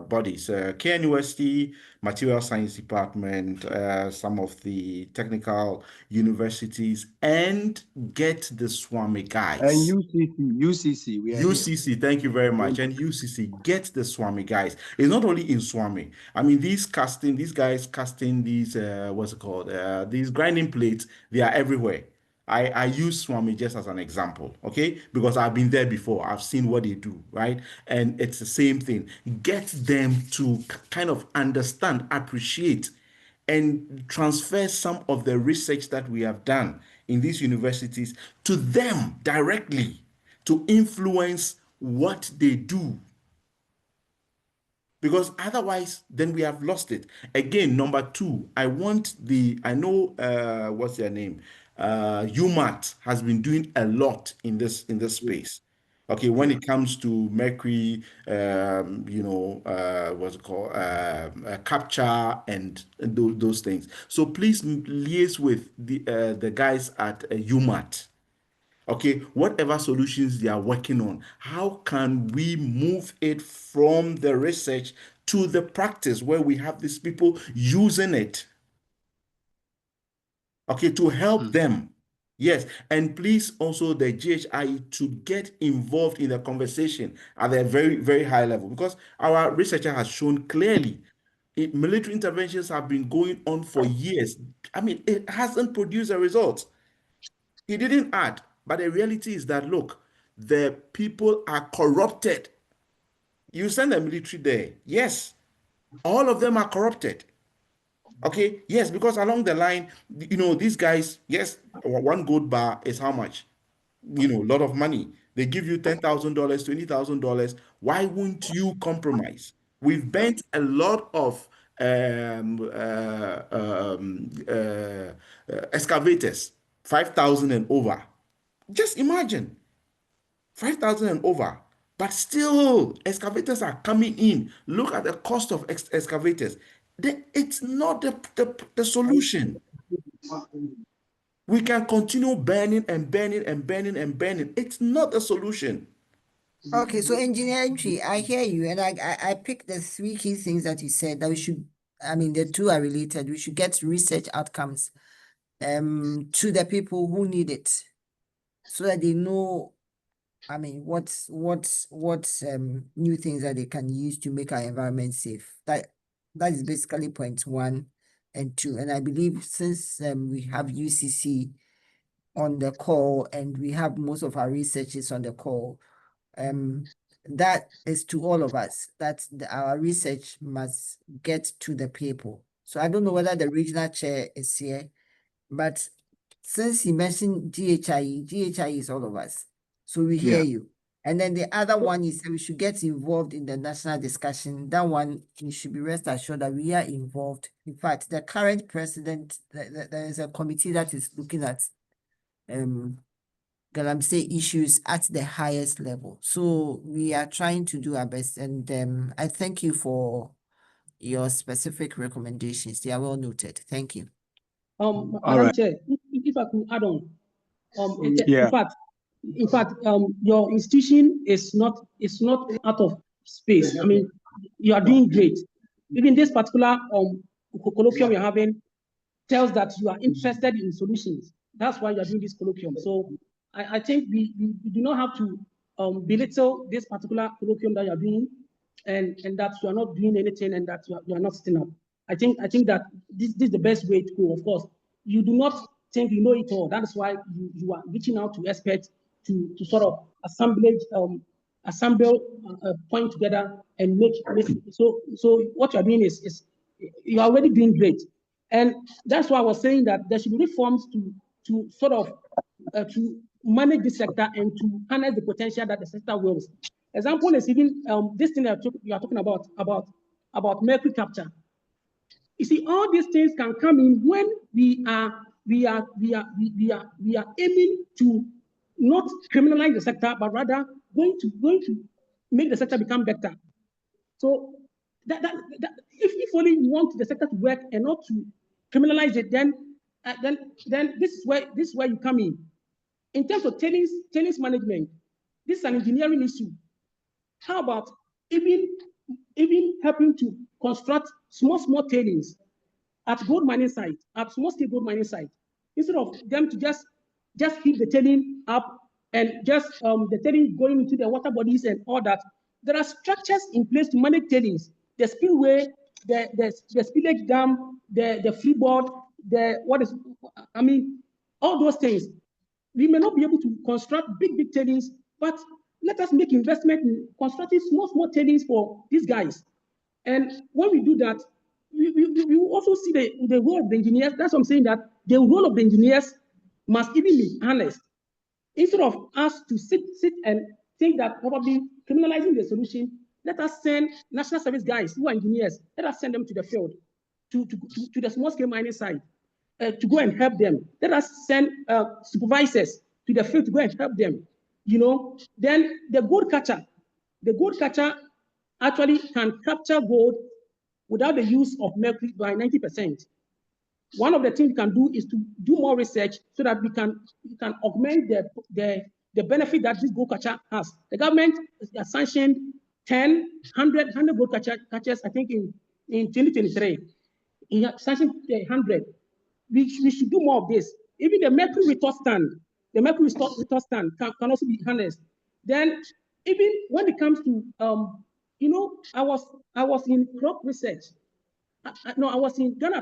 bodies, KNUST, Material Science Department, some of the technical universities, and get the SWAMI And guys. UCC, we are here. UCC, thank you very much. And UCC, get the Swami guys. It's not only in Swami. I mean, these guys casting these, what's it called? These grinding plates, they are everywhere. I use Swami just as an example, okay? Because I've been there before. I've seen what they do, right? And it's the same thing. Get them to kind of understand, appreciate, and transfer some of the research that we have done in these universities to them directly to influence what they do, because otherwise then we have lost it. Again, number two, I know what's their name, UMAT has been doing a lot in this space, okay, when it comes to mercury, what's it called, capture and those things. So please liaise with the guys at UMAT. Okay, whatever solutions they are working on, how can we move it from the research to the practice where we have these people using it, okay, to help them? Yes, and please also the GHI to get involved in the conversation at a very, very high level, because our researcher has shown clearly military interventions have been going on for years. I mean, it hasn't produced a result. He didn't add, but the reality is that, look, the people are corrupted. You send the military there. Yes, all of them are corrupted. Okay, yes, because along the line, these guys, yes, one gold bar is how much? A lot of money. They give you $10,000, $20,000. Why won't you compromise? We've bent a lot of excavators, 5,000 and over. Just imagine 5,000 and over, but still excavators are coming in. Look at the cost of excavators. It's not the solution. We can continue burning and burning and burning and burning. It's not the solution. Okay, so engineering tree, I hear you, and I picked the three key things that you said that we should. I mean, the two are related. We should get research outcomes to the people who need it, so that they know, I mean, what new things that they can use to make our environment safe. That is basically point 1 and 2. And I believe since we have UCC on the call and we have most of our researchers on the call, that is to all of us, that our research must get to the people. So I don't know whether the regional chair is here, but since he mentioned GHI is all of us. So we hear you. And then the other one is that we should get involved in the national discussion. That one, you should be rest assured that we are involved. In fact, the current president, there is a committee that is looking at Galamsey issues at the highest level. So we are trying to do our best. And I thank you for your specific recommendations. They are well noted. Thank you. Madam Chair, if I could add on, in fact, your institution is not out of space. I mean, you are doing great. Even this particular colloquium you're having tells that you are interested in solutions. That's why you are doing this colloquium. So I think we do not have to belittle this particular colloquium that you are doing, and that you are not doing anything and that you are not sitting up. I think that this is the best way to go. Of course, you do not think you know it all. That is why you are reaching out to experts to sort of assemble a point together and make so what you are doing is you are already doing great. And that's why I was saying that there should be reforms to sort of to manage this sector and to harness the potential that the sector wills. Example is even this thing that you are talking about mercury capture. You see, all these things can come in when we are aiming to not criminalize the sector, but rather going to make the sector become better. So that if only you want the sector to work and not to criminalize it, then this is where you come in. In terms of tailings management, this is an engineering issue. How about even helping to construct small tailings at gold mining site, at small scale gold mining site, instead of them to just keep the tailing up and just the tailing going into the water bodies and all that. There are structures in place to manage tailings, the spillway, the spillage dam, the freeboard, all those things. We may not be able to construct big tailings, but let us make investment in constructing small tailings for these guys. And when we do that, we will also see the role of the engineers. That's what I'm saying, that the role of the engineers must even be harnessed. Instead of us to sit and think that probably criminalizing the solution, let us send national service guys who are engineers, let us send them to the field, to the small scale mining site, to go and help them. Let us send supervisors to the field to go and help them. Then the gold catcher actually can capture gold without the use of mercury by 90%. One of the things we can do is to do more research so that we can augment the benefit that this gold catcher has. The government has sanctioned 100 gold catchers, I think, in 2023. He sanctioned 100. We should do more of this. Even the mercury resource stand, can also be harnessed. Then, even when it comes to, I was in crop research. No, I was in Ghana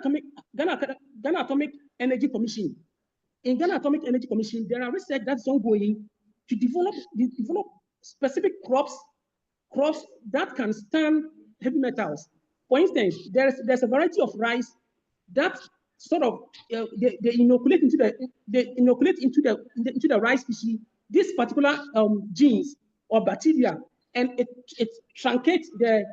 Atomic Energy Commission. In Ghana Atomic Energy Commission, there are research that's ongoing to develop specific crops that can stand heavy metals. For instance, there's a variety of rice that sort of they inoculate into the rice species this particular genes or bacteria, and it truncates the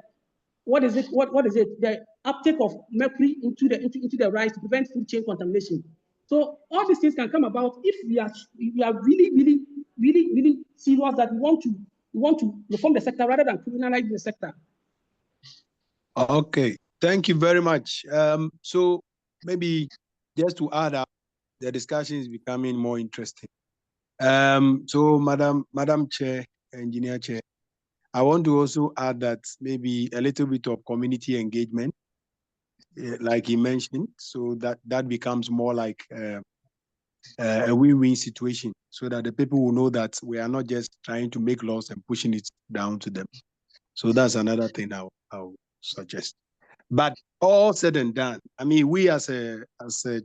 the uptake of mercury into the rice to prevent food chain contamination. So all these things can come about if we are really serious that we want to reform the sector rather than criminalize the sector. Okay, thank you very much. So maybe just to add up, the discussion is becoming more interesting. So Madam Chair, Engineer Chair, I want to also add that maybe a little bit of community engagement, like he mentioned, so that becomes more like a win-win situation, so that the people will know that we are not just trying to make laws and pushing it down to them. So that's another thing I'll suggest. But all said and done, I mean, we as a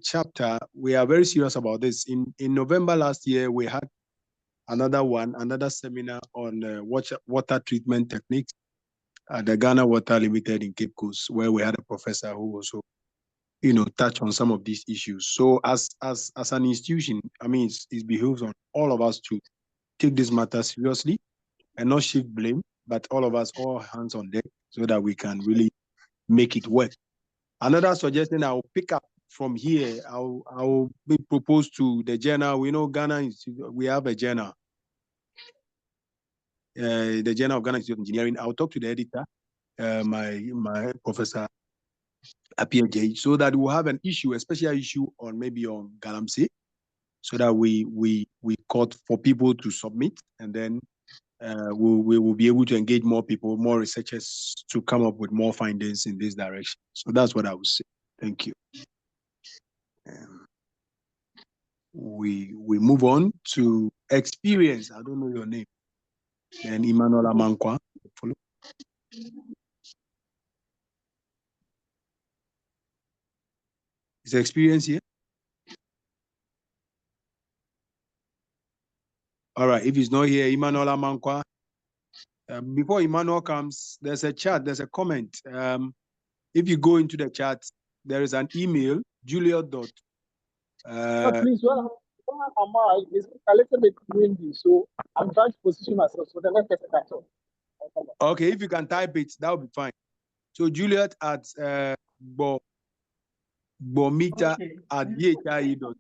chapter, we are very serious about this. In November last year, we had another seminar on water treatment techniques at the Ghana Water Limited in Cape Coast, where we had a professor who also, touched on some of these issues. So as an institution, I mean, it behooves on all of us to take this matter seriously and not shift blame, but all of us, all hands on deck, so that we can really make it work. Another suggestion I'll pick up from here, I'll be proposed to the journal. We know Ghana, we have a journal, the Journal of Ghana Institute of Engineering. I'll talk to the editor, my Professor Apia J, so that we'll have an issue, a special issue on Galamsey, so that we call for people to submit, and then we will be able to engage more people, more researchers, to come up with more findings in this direction. So that's what I would say. Thank you. We move on to experience. I don't know your name. And Emmanuel Amankwa. Follow. Is the experience here? All right. If he's not here, Emmanuel Amankwa. Before Emmanuel comes, there's a chat, there's a comment. If you go into the chat, there is an email, Juliet. Please, it's a little bit windy, so I'm trying to position myself so the next person can talk. Okay, if you can type it, that would be fine. So Juliet at bomita at dhie.org.gh.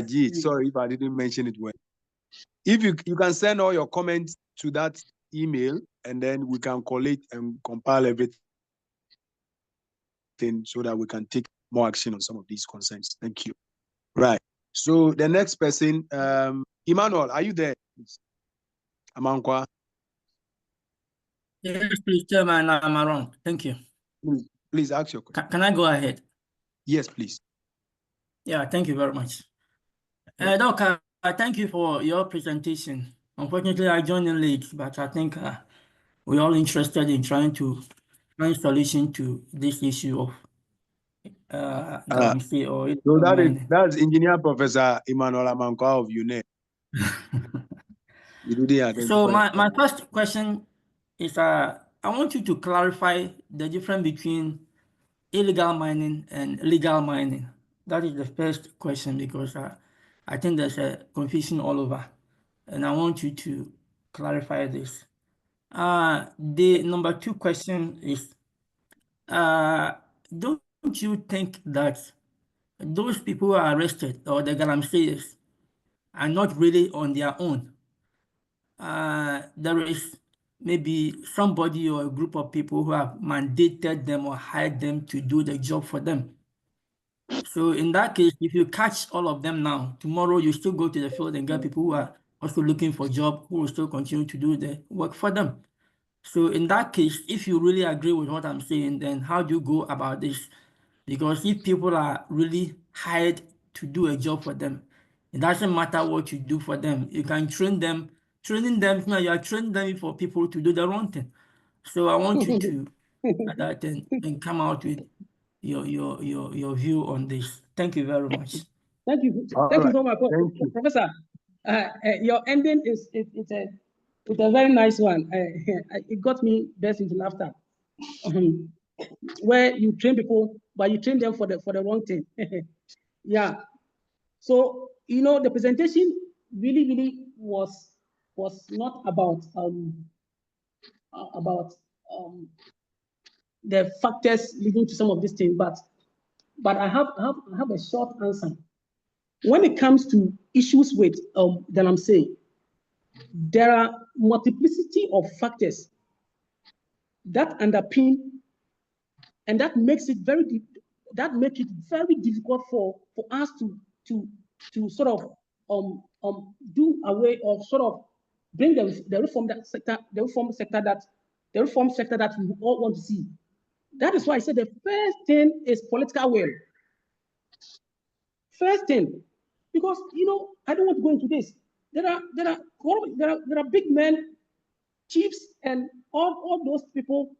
Yes. Sorry if I didn't mention it well. If you can send all your comments to that email, and then we can collate and compile everything so that we can take more action on some of these concerns. Thank you. Right. So the next person, Emmanuel, are you there? Amankwa. Yes, please, Chairman, I'm around. Thank you. Please ask your question. Can I go ahead? Yes, please. Yeah, thank you very much. Doc, thank you for your presentation. Unfortunately, I joined in late, but I think we're all interested in trying to find a solution to this issue of Galamsey or So illegal mining. that's Engineer Professor Emmanuel Amankwa of UNE. You didn't identify. So my first question is I want you to clarify the difference between illegal mining and legal mining. That is the first question, because I think there's a confusion all over, and I want you to clarify this. The number two question is, don't you think that those people who are arrested, or the Galamseyers, are not really on their own? There is maybe somebody or a group of people who have mandated them or hired them to do the job for them. So in that case, if you catch all of them now, tomorrow you still go to the field and get people who are also looking for a job who will still continue to do the work for them. So in that case, if you really agree with what I'm saying, then how do you go about this? Because if people are really hired to do a job for them, it doesn't matter what you do for them. You can train them. Training them, you are training them for people to do the wrong thing. So I want you to add that and come out with your view on this. Thank you very much. Thank you. All Thank you right. so much, Thank you. Professor. Your ending is it's a very nice one. It got me best into laughter. Where you train people, but you train them for the wrong thing. Yeah. So the presentation really was not about the factors leading to some of these things, but I have a short answer. When it comes to issues with Galamsey, there are multiplicity of factors that underpin, and that makes it very difficult for us to sort of do away, or sort of bring the reform sector that we all want to see. That is why I said the first thing is political will. First thing, because I don't want to go into this. There are big men, chiefs, and all those people.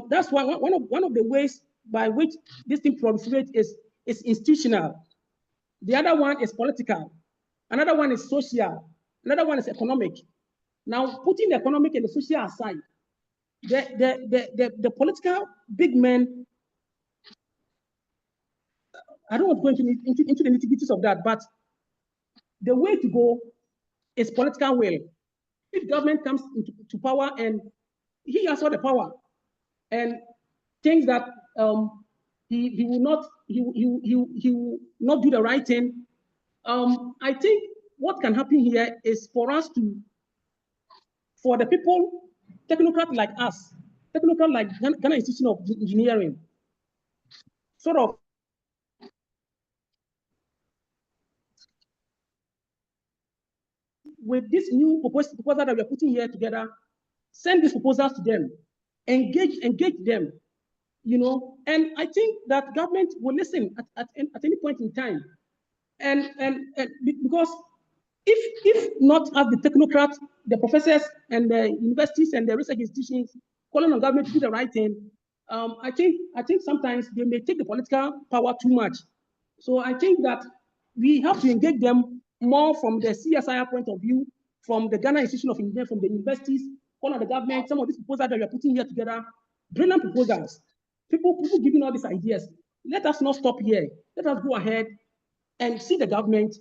That's why one of the ways by which this thing proliferates is institutional. The other one is political. Another one is social. Another one is economic. Now, putting the economic and the social aside, the political big men, I don't want to go into the nitty-gritties of that, but the way to go is political will. If government comes to power and he has all the power and thinks that he will not do the right thing, I think what can happen here is for the people, technocrat like us, technocrat like Ghana Institute of Engineering, sort of with this new proposal that we are putting here together, send these proposals to them, engage them, and I think that government will listen at any point in time, and because if not as the technocrats, the professors and the universities and the research institutions calling on government to do the right thing, I think sometimes they may take the political power too much. So I think that we have to engage them more from the CSIR point of view, from the Ghana Institute of Engineering, from the universities, call on the government. Some of these proposals that we are putting here together, brilliant proposals. People giving all these ideas. Let us not stop here. Let us go ahead and see the government.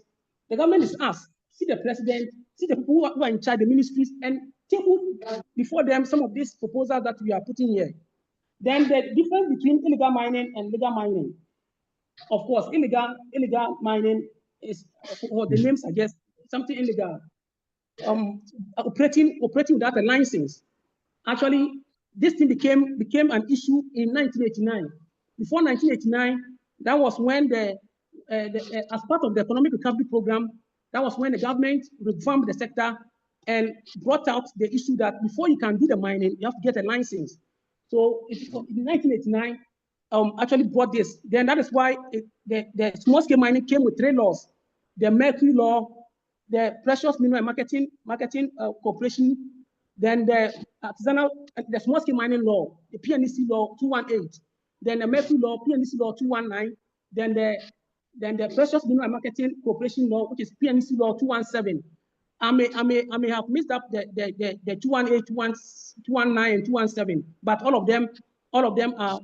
The government is us. See the president, see the people who are in charge, the ministries, and take before them some of these proposals that we are putting here. Then the difference between illegal mining and legal mining. Of course, illegal mining is, or the name suggests, something illegal. Operating without a license. Actually, this thing became an issue in 1989. Before 1989, that was when as part of the economic recovery program, that was when the government reformed the sector and brought out the issue that before you can do the mining, you have to get a license. So in 1989, actually brought this. Then that is why the small scale mining came with 3 laws: the Mercury Law, the Precious Mineral Marketing Corporation, then the artisanal, the small scale mining law, the PNEC law 218. then the Mercury Law, PNC Law 219, then the Precious Mineral Marketing Corporation Law, which is PNC Law 217. I may have missed up the 218, 219, and 217, but all of them are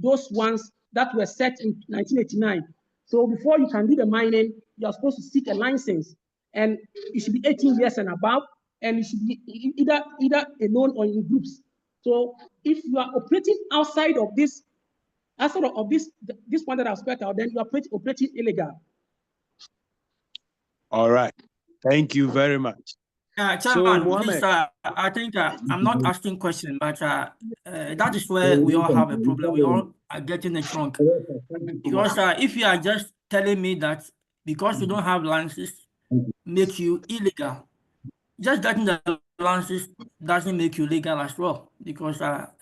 those ones that were set in 1989. So before you can do the mining, you are supposed to seek a license, and it should be 18 years and above, and it should be either alone or in groups. So if you are operating outside of this point that I've spelled out, then you are operating illegal. All right. Thank you very much. Chairman, Mohammed, please, I think I'm not asking questions, but that is where we all have a problem. We all are getting it wrong. Because if you are just telling me that because you don't have licenses make you illegal, just getting the licenses doesn't make you legal as well. Because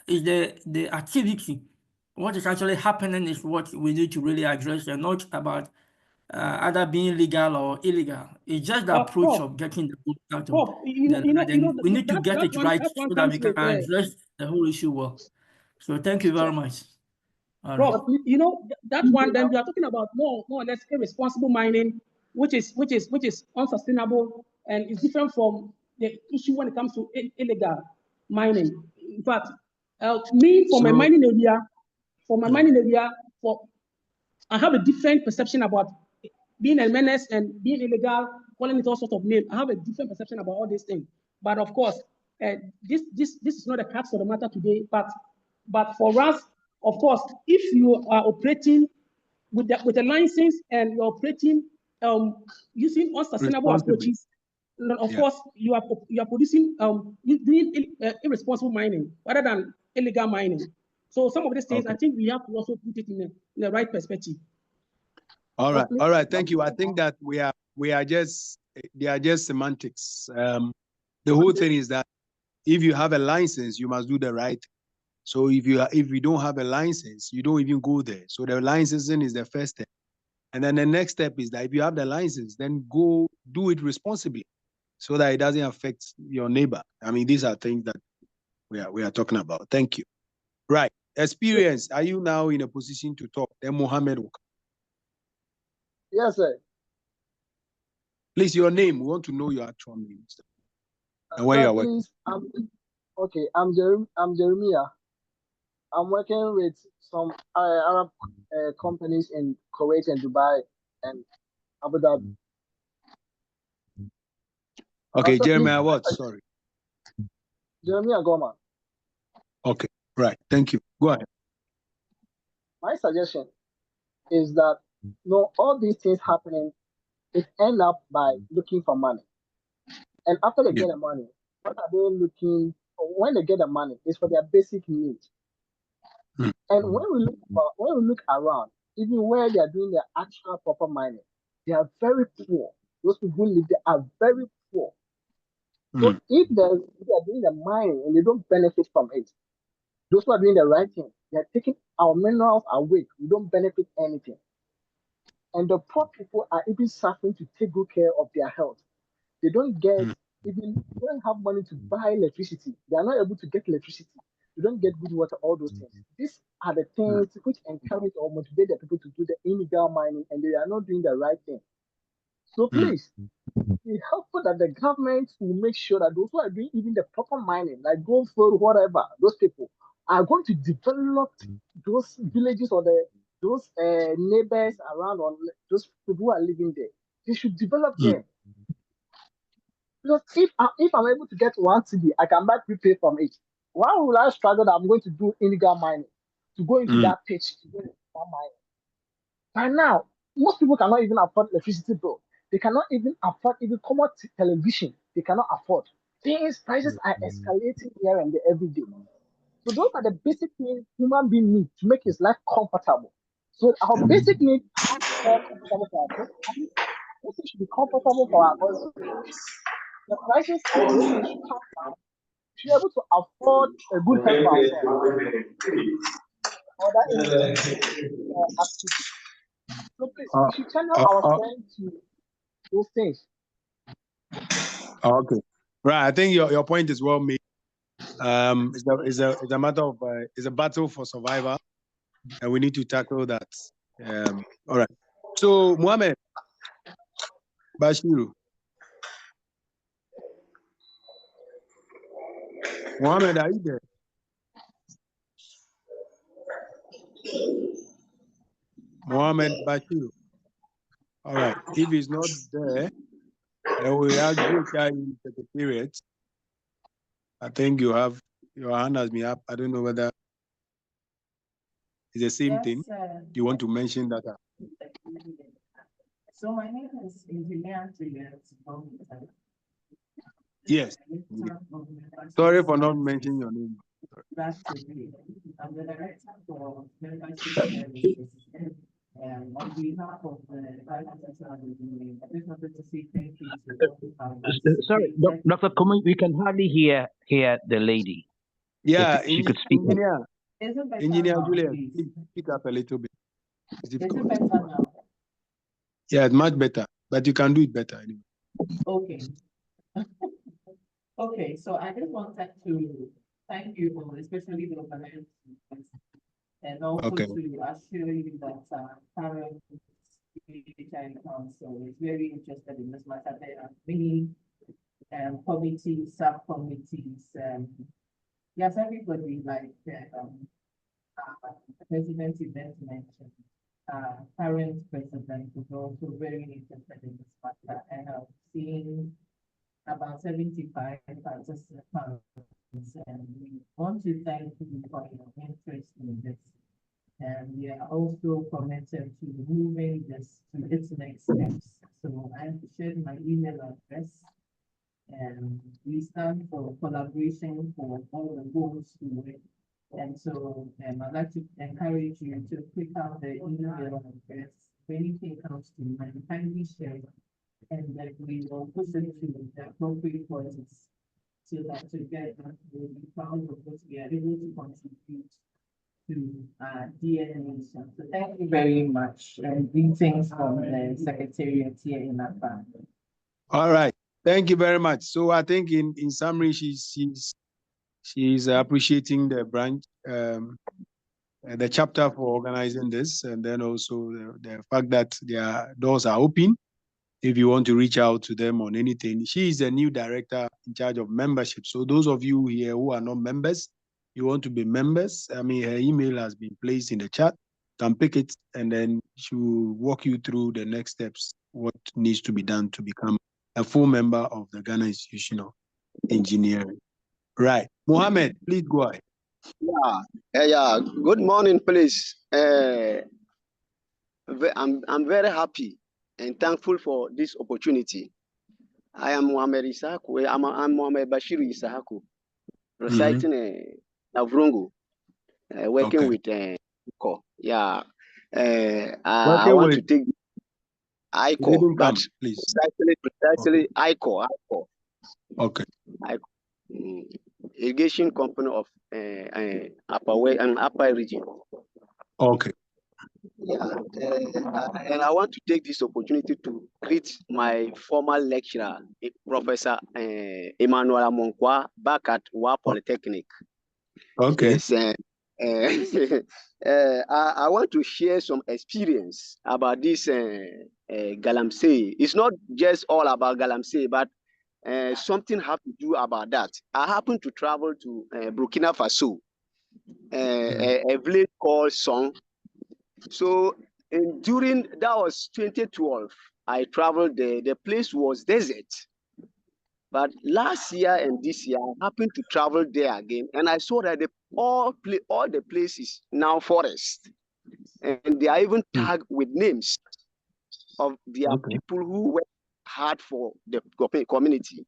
it's the activity, what is actually happening is what we need to really address, and not about either being legal or illegal. It's just the approach of getting the book out of we need to get it right so that we can address the whole issue well. So thank you very much. Prof, that one, then we are talking about more or less irresponsible mining, which is unsustainable, and is different from the issue when it comes to illegal mining. In fact, my mining area, I have a different perception about being a menace and being illegal, calling it all sorts of names. I have a different perception about all these things. But of course, this is not a crux of the matter today. But for us, of course, if you are operating with a license and you're operating using unsustainable approaches, of course, you are producing doing irresponsible mining rather than illegal mining. So some of these things, I think we have to also put it in the right perspective. All right. Thank you. I think that they are just semantics. The whole thing is that if you have a license, you must do the right thing. So if you don't have a license, you don't even go there. So the licensing is the first step. And then the next step is that if you have the license, then go do it responsibly so that it doesn't affect your neighbor. I mean, these are things that we are talking about. Thank you. Right. Experience. Are you now in a position to talk? Then Mohammed will come. Yes, sir. Please, your name. We want to know your actual name. And where you are working. Okay, I'm Jeremiah. I'm working with some Arab companies in Kuwait and Dubai and Abu Dhabi. Okay, Jeremiah what? Sorry. Jeremiah Goma. Okay, right. Thank you. Go ahead. My suggestion is that all these things happening, it end up by looking for money. And after they get the money, what are they looking for? When they get the money, it's for their basic needs. And when we look around, even where they are doing their actual proper mining, they are very poor. Those people who live there are very poor. So if they are doing the mining and they don't benefit from it, those who are doing the right thing, they are taking our minerals away. We don't benefit anything. And the poor people are even suffering to take good care of their health. They don't have money to buy electricity. They are not able to get electricity. They don't get good water, all those things. These are the things which encourage or motivate the people to do the illegal mining, and they are not doing the right thing. So please, it's helpful that the government will make sure that those who are doing even the proper mining, like Goldfield, whatever, those people are going to develop those villages or those neighbors around, or those people who are living there. They should develop them. Because if I'm able to get 1 cedi, I can buy prepay from it. Why will I struggle that I'm going to do illegal mining, to go into that pitch to do illegal mining? By now, most people cannot even afford electricity bill. They cannot even afford even common television. They cannot afford. Prices are escalating here and there every day. So those are the basic things human being need to make his life comfortable. So our basic needs are more comfortable for our body. Also should be comfortable for our body. The prices of those things should come down. We should be able to afford a good health for ourselves. So please, we should channel our strength to those things. Okay. Right. I think your point is well made. It's a matter of it's a battle for survival. and we need to tackle that. All right. So, Mohammed Bashiru. Mohammed, are you there? Mohammed Bashiru. All right. If he's not there, then we have GHI in Secretariat. I think you have your hand has been up. I don't know whether it's the same thing. You want to mention that? So my name is Engineer Julius. Yes. Sorry for not mentioning your name. That's okay. I'm the director for membership services. And on behalf of the private sector, I just wanted to say thank you to Sorry, Dr. Kumi, we can hardly hear the lady. Yeah, if she could speak. Engineer Julius, please speak up a little bit. Is it better now? Yeah, it's much better, but you can do it better anyway. Okay. Okay, so I just wanted to thank you for especially the organizers and also to assure you that current HI Council is very interested in this matter. There are many committees, subcommittees, yes, everybody like President Event mentioned. Current president is also very interested in this matter, and I've seen about 75 participants, and we want to thank you for your interest in this. And we are also committed to moving this to its next steps. So I've shared my email address, and we stand for collaboration for all the goals to win. And so I'd like to encourage you to click out the email address. If anything comes to mind, kindly share it, and then we will push it to the appropriate parties so that together we'll be proud of what we are able to contribute to DNA. So thank you very much, and greetings from the Secretariat here in Accra. All right, thank you very much. So I think in summary, she's appreciating the branch, the chapter for organizing this, and then also the fact that their doors are open if you want to reach out to them on anything. She is the new director in charge of membership. So those of you here who are not members, you want to be members, I mean, her email has been placed in the chat. You can pick it, and then she will walk you through the next steps, what needs to be done to become a full member of the Ghana Institution of Engineering. Right. Mohammed, please go ahead. Yeah. Good morning, please. I'm very happy and thankful for this opportunity. I am Mohamed Isahaku. I'm Mohamed Bashir Isahaku, residing in Navrongo, working with ICO. Yeah. I want to take ICO, but precisely ICO. Okay. Irrigation company of upper region. Okay. Yeah, and I want to take this opportunity to greet my former lecturer, Professor Emmanuel Amonkwa, back at Wa Polytechnic. Okay. Yes, I want to share some experience about this Galamsey. It's not just all about Galamsey, but something have to do about that. I happened to travel to Burkina Faso, a village called Song. So during that was 2012, I traveled there. The place was desert. But last year and this year, I happened to travel there again, and I saw that all the places now forest, and they are even tagged with names of their people who work hard for the community.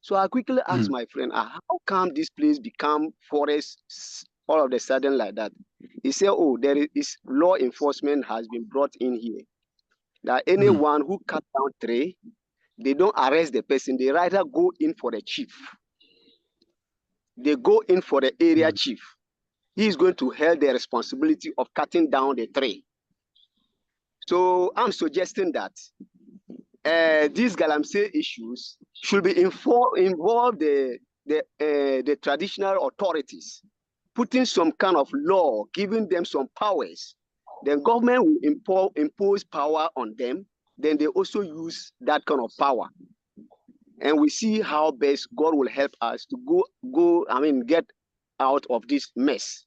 So I quickly asked my friend, how come this place become forest all of a sudden like that? He said, oh, there is law enforcement has been brought in here. That anyone who cut down tree, they don't arrest the person. They rather go in for the chief. They go in for the area chief. He is going to hold the responsibility of cutting down the tree. So I'm suggesting that these Galamsey issues should be involve the traditional authorities putting some kind of law, giving them some powers, then government will impose power on them. Then they also use that kind of power. And we see how best God will help us to get out of this mess.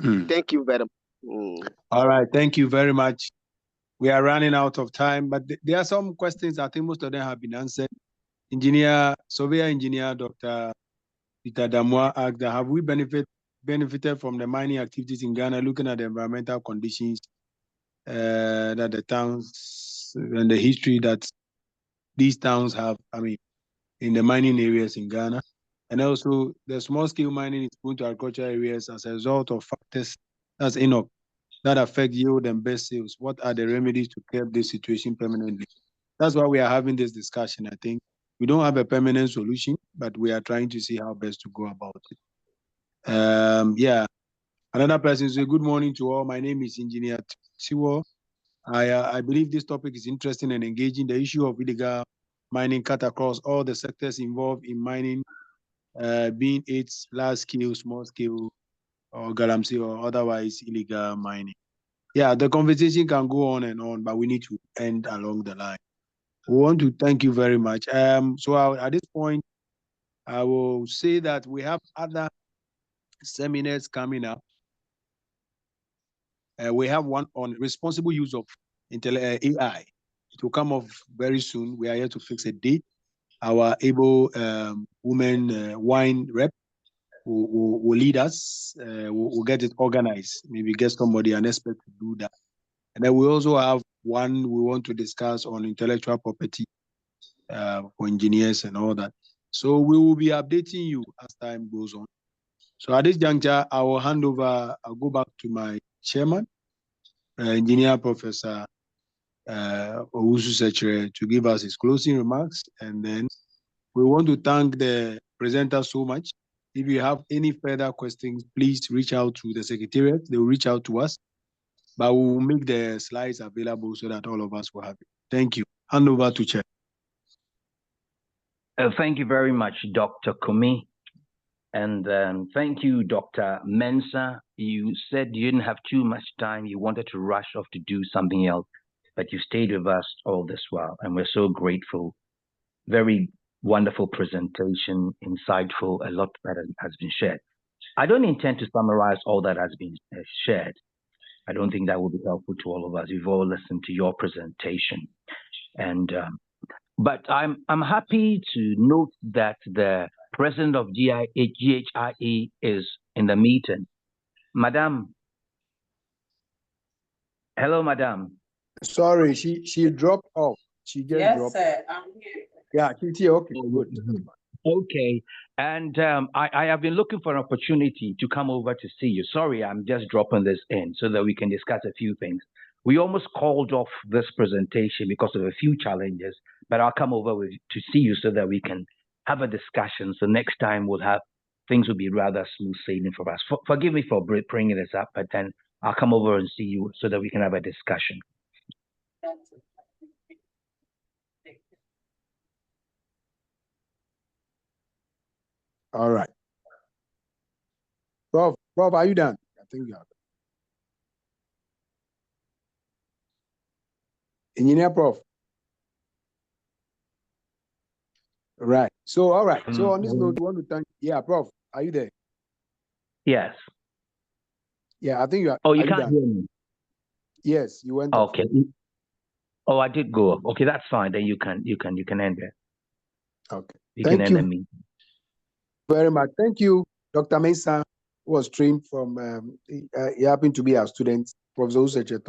Thank you very much. All right, thank you very much. We are running out of time, but there are some questions. I think most of them have been answered. Surveyor Engineer Dr. Peter Damwa asked, have we benefited from the mining activities in Ghana, looking at the environmental conditions that the towns and the history that these towns have, in the mining areas in Ghana? And also, the small-scale mining is prone to agricultural areas as a result of factors that affect yield and best sales. What are the remedies to curb this situation permanently? That's why we are having this discussion. I think we don't have a permanent solution, but we are trying to see how best to go about it. Another person says, good morning to all. My name is Engineer Siwo. I believe this topic is interesting and engaging. The issue of illegal mining cut across all the sectors involved in mining, being it large scale, small scale, or Galamsey, or otherwise illegal mining. Yeah, the conversation can go on and on, but we need to end along the line. We want to thank you very much. So at this point, I will say that we have other seminars coming up. We have one on responsible use of AI. It will come off very soon. We are here to fix a date. Our able women wine rep will lead us. We'll get it organized. Maybe get somebody, an expert, to do that. And then we also have one we want to discuss on intellectual property for engineers and all that. So we will be updating you as time goes on. So at this juncture, I will hand over, I'll go back to my chairman, Engineer Professor Owusu Sechere, to give us his closing remarks. And then we want to thank the presenter so much. If you have any further questions, please reach out to the Secretariat. They will reach out to us. But we will make the slides available so that all of us will have it. Thank you. Hand over to Chair. Thank you very much, Dr. Kumi. And thank you, Dr. Mensah. You said you didn't have too much time. You wanted to rush off to do something else, but you stayed with us all this while, and we're so grateful. Very wonderful presentation, insightful, a lot that has been shared. I don't intend to summarize all that has been shared. I don't think that will be helpful to all of us. We've all listened to your presentation. And but I'm happy to note that the president of GHIE is in the meeting. Madam. Hello, Madam. Sorry, she dropped off. She just dropped. Yes, sir, I'm here. Yeah, she's here. Okay, good. Okay. And I have been looking for an opportunity to come over to see you. Sorry, I'm just dropping this in so that we can discuss a few things. We almost called off this presentation because of a few challenges, but I'll come over to see you so that we can have a discussion. So next time things will be rather smooth sailing for us. Forgive me for bringing this up, but then I'll come over and see you so that we can have a discussion. All right. Prof, are you done? I think you are. Engineer Prof. Right. So, all right. So on this note, we want to thank, Prof, are you there? Yes. Yeah, I think you are. Oh, you can't hear me? Yes, you went. Okay. Oh, I did go up. Okay, that's fine. Then you can end it. Okay. You can end the meeting. Very much. Thank you, Dr. Mensah, who was trained from, he happened to be our student, Professor Useche.